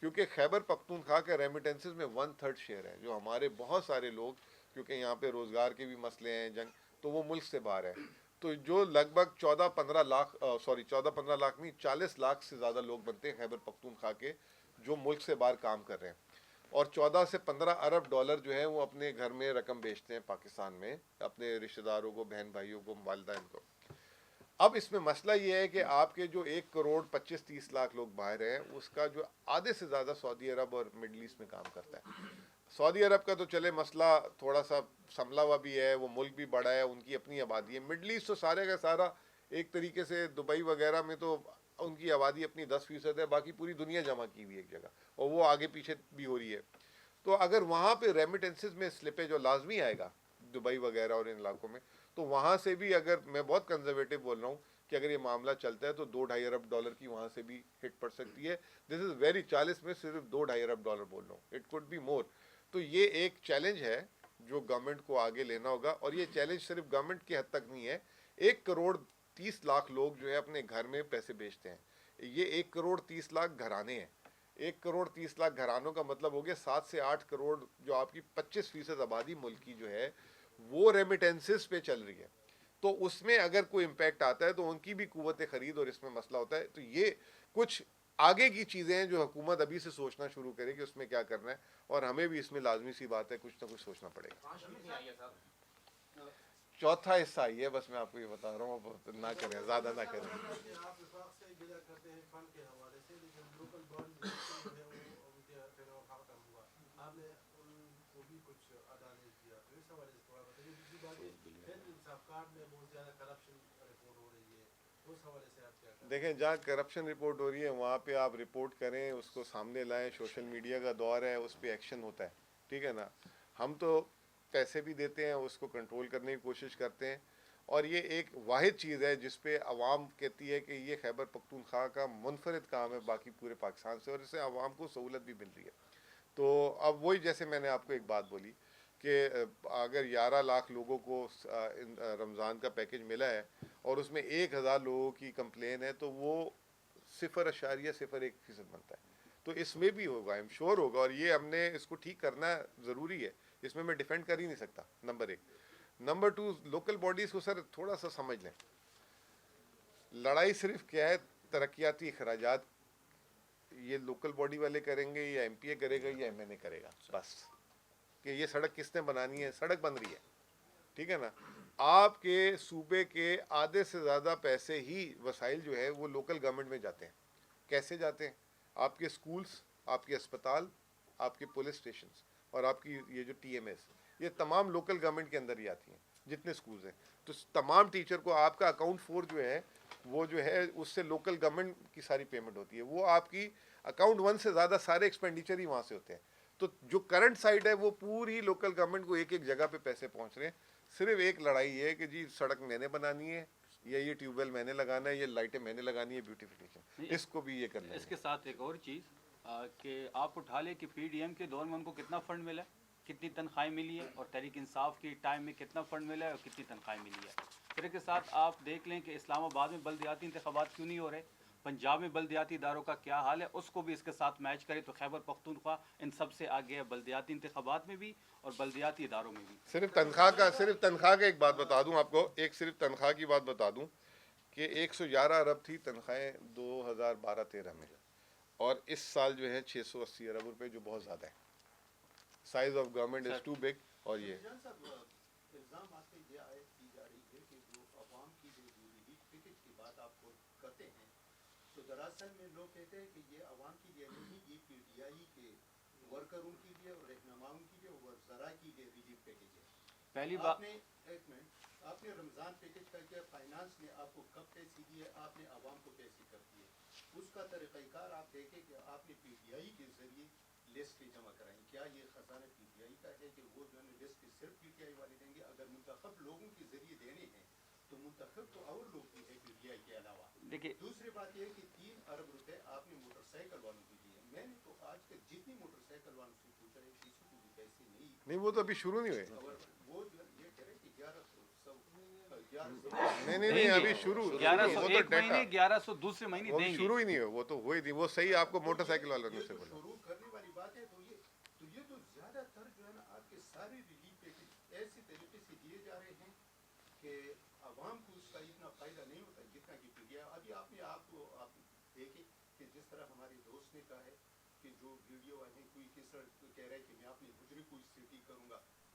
کیونکہ خیبر پختونخوا کے ریمیٹنسز میں 1/3 شیئر ہے, جو ہمارے بہت سارے لوگ, کیونکہ یہاں پہ روزگار کے بھی مسئلے ہیں, جنگ, تو وہ ملک سے باہر ہے. تو جو لگ بھگ 14-15 لاکھ نہیں 40 لاکھ سے زیادہ لوگ بنتے ہیں خیبر پختونخوا کے, جو ملک سے باہر کام کر رہے ہیں, اور 14 سے 15 ارب ڈالر جو ہے وہ اپنے گھر میں رقم بیچتے ہیں پاکستان میں, اپنے رشتہ داروں کو, بہن بھائیوں کو, والدین کو. اب اس میں مسئلہ یہ ہے کہ آپ کے جو 1,25,30,00,000 لوگ باہر ہیں اس کا جو آدھے سے زیادہ سعودی عرب اور مڈل ایسٹ میں کام کرتا ہے. سعودی عرب کا تو چلے مسئلہ تھوڑا سا سنبھلا ہوا بھی ہے, وہ ملک بھی بڑا ہے, ان کی اپنی آبادی ہے. مڈل ایسٹ تو سارے کا سارا ایک طریقے سے دبئی وغیرہ میں تو ان کی آبادی اپنی 10% ہے, باقی پوری دنیا جمع کی ہوئی ایک جگہ, اور وہ آگے پیچھے بھی ہو رہی ہے. تو اگر وہاں پہ ریمیٹنسز میں سلپے جو لازمی آئے گا دبئی وغیرہ اور ان علاقوں میں, تو وہاں سے بھی اگر میں بہت کنزرویٹو بول رہا ہوں کہ اگر یہ معاملہ چلتا ہے تو $2-2.5 ارب کی وہاں سے بھی ہٹ پڑ سکتی ہے. دس از ویری 40 میں صرف $2-2.5 ارب بول رہا ہوں, اٹ کوڈ بی مور. تو یہ ایک چیلنج ہے جو گورنمنٹ کو آگے لینا ہوگا, اور یہ چیلنج صرف گورنمنٹ کی حد تک نہیں ہے. 1,30,00,000 لوگ جو ہے اپنے گھر میں پیسے بیچتے ہیں. یہ 1,30,00,000 گھرانے ہیں. 1,30,00,000 گھرانوں کا مطلب ہو گیا 7 سے 8 کروڑ جو آپ کی 25% آبادی ملک کی جو ہے وہ ریمیٹنسز پہ چل رہی ہے. تو اس میں اگر کوئی امپیکٹ آتا ہے تو ان کی بھی قوت خرید اور اس میں مسئلہ ہوتا ہے. تو یہ کچھ آگے کی چیزیں ہیں جو حکومت ابھی سے سوچنا شروع کرے کہ اس میں کیا کرنا ہے, اور ہمیں بھی اس میں لازمی سی بات ہے کچھ نہ کچھ سوچنا پڑے گا. ٹرانش کتنی آئی ہے صاحب؟ چوتھا حصہ ہی ہے, بس میں آپ کو یہ بتا رہا ہوں, اب نہ کریں, زیادہ نہ کریں. آپ وفاق سے بدا کرتے ہیں فنڈ کے حوالے سے, لیکن لوکل باڈی جو ہے وہ ان کے پھر ختم ہوا, آپ نے ان کو بھی کچھ ادا نہیں کیا, تو اس حوالے سے تھوڑا بتائیے. دوسری بات پھر انصاف میں بہت زیادہ کرپشن رپورٹ ہو رہی ہے, اس حوالے سے آپ کیا کریں؟ دیکھیں, جہاں کرپشن رپورٹ ہو رہی ہے وہاں پہ آپ رپورٹ کریں, اس کو سامنے لائیں. سوشل میڈیا کا دور ہے, اس پہ ایکشن ہوتا ہے, ٹھیک ہے نا. ہم تو پیسے بھی دیتے ہیں, اس کو کنٹرول کرنے کی کوشش کرتے ہیں, اور یہ ایک واحد چیز ہے جس پہ عوام کہتی ہے کہ یہ خیبر پختونخوا کا منفرد کام ہے باقی پورے پاکستان سے, اور اس سے عوام کو سہولت بھی مل رہی ہے. تو اب وہی جیسے میں نے آپ کو ایک بات بولی کہ اگر 11 لاکھ لوگوں کو رمضان کا پیکج ملا ہے اور اس میں 1,000 لوگوں کی کمپلین ہے, تو وہ 0.01% بنتا ہے. تو اس میں بھی ہوگا, ایم شور ہوگا, اور یہ ہم نے اس کو ٹھیک کرنا ضروری ہے. اس میں ڈیفینڈ کر ہی نہیں سکتا, نمبر 1. نمبر 2, لوکل باڈیز کو سر تھوڑا سا سمجھ لیں. لڑائی صرف کیا ہے, ترقیاتی اخراجات یہ لوکل باڈی والے کریں گے, یا ایم پی اے کرے گا, یا ایم این اے کرے گا, بس. کہ یہ سڑک کس نے بنانی ہے, سڑک بن رہی ہے, ٹھیک ہے نا. آپ کے صوبے کے آدھے سے زیادہ پیسے ہی وسائل جو ہے وہ لوکل گورنمنٹ میں جاتے ہیں. کیسے جاتے ہیں؟ آپ کے سکولز, آپ کے اسپتال, آپ کے پولیس اسٹیشنز, اور آپ کی یہ جو ٹی ایم ایس, یہ تمام لوکل گورنمنٹ کے اندر ہی آتی ہیں جتنے سکولز ہیں. تو تمام ٹیچر کو آپ کا اکاؤنٹ 4 جو ہے وہ جو ہے اس سے لوکل گورنمنٹ کی ساری پیمنٹ ہوتی ہے. وہ آپ کی اکاؤنٹ 1 سے زیادہ سارے ایکسپینڈیچر ہی وہاں سے ہوتے ہیں. تو جو کرنٹ سائڈ ہے وہ پوری لوکل گورنمنٹ کو ایک ایک جگہ پہ پیسے پہنچ رہے ہیں. صرف ایک لڑائی ہے کہ جی سڑک میں نے بنانی ہے, یا یہ ٹیوب ویل میں نے لگانا ہے, یہ لائٹیں میں نے لگانی ہے, بیوٹیفیکیشن اس کو بھی یہ کرنا ہے. اس کے ساتھ ایک اور چیز کہ آپ اٹھا لیں کہ پی ڈی ایم کے دور میں ان کو کتنا فنڈ ملا ہے, کتنی تنخواہیں ملی ہے, اور تحریک انصاف کی ٹائم میں کتنا فنڈ ملا ہے اور کتنی تنخواہیں ملی ہے. پھر اس کے ساتھ آپ دیکھ لیں کہ اسلام آباد میں بلدیاتی انتخابات کیوں نہیں ہو رہے, پنجاب میں بلدیاتی اداروں کا کیا حال ہے, اس کو بھی اس کے ساتھ میچ کرے تو خیبر پختونخوا ان سب سے آگے ہے, بلدیاتی انتخابات میں بھی اور بلدیاتی اداروں میں بھی. صرف تنخواہ کا ایک بات بتا دوں آپ کو, ایک صرف تنخواہ کی بات بتا دوں کہ 111 ارب تھی تنخواہیں 2012-13 میں, اور اس سال جو ہے 680 ارب روپے, جو بہت زیادہ ہے. Size of government is too big. اور یہ جان صاحب, الزام آپ پہ یہ عائد کی جا رہی ہے کہ جو عوام کی جو ریلیف پیکج کی بات آپ کو کرتے ہیں, تو دراصل میں لوگ کہتے ہیں کہ یہ عوام کے لیے نہیں, یہ پی ٹی آئی کے ورکروں کے لیے اور رہنماؤں کے لیے اور ذرائع کے لیے ریلیف پیکج ہے. پہلی آپ بات, نے ایک منٹ, آپ نے رمضان پیکج کا کیا, فائنانس نے آپ کو کب پیسے دیے, آپ نے عوام کو پیسے کب دیے, اس کا طریقہ کار آپ دیکھیں کہ آپ نے پی ٹی آئی کے ذریعے لسٹ جمع کرائیں. کیا یہ خزانہ پی ٹی آئی کا ہے کہ وہ جو ہے لسٹ صرف پی ٹی آئی والے دیں گے؟ اگر منتخب لوگوں کے ذریعے دینے ہیں تو منتخب تو اور لوگ بھی ہیں پی ٹی آئی کے علاوہ. دیکھیے دوسری بات یہ ہے کہ 3 ارب روپے آپ نے موٹر سائیکل والوں کو دیے. میں نے تو آج تک جتنی موٹر سائیکل والوں سے پوچھا ہے کسی کو بھی پیسے نہیں, وہ تو ابھی شروع نہیں ہوئے. اور وہ جو یہ کہہ رہے کہ 1100 نہیں, ابھی شروع 1100 ایک مہینے, 1100 دوسرے مہینے وہ دیں گے. شروع ہی نہیں ہوئے, وہ تو ہوئی تھی, وہ صحیح آپ کو موٹر سائیکل والوں نے سے بولا. شروع کرنے والی بات ہے. تو یہ تو زیادہ تر جو ہے نا آپ کے سارے ریلیف پیکج ایسے طریقے سے دیے جا رہے ہیں کہ عوام کو اس کا اتنا فائدہ نہیں ہوتا جتنا کہ پی ڈی آئی. ابھی آپ دیکھیں کہ جس طرح ہمارے دوست نے کہا ہے کہ جو ویڈیو آئے ہیں, کوئی کس طرح کہہ رہا ہے کہ میں اپنی گجری کو اسٹڈی کروں گا,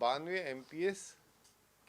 92 MPS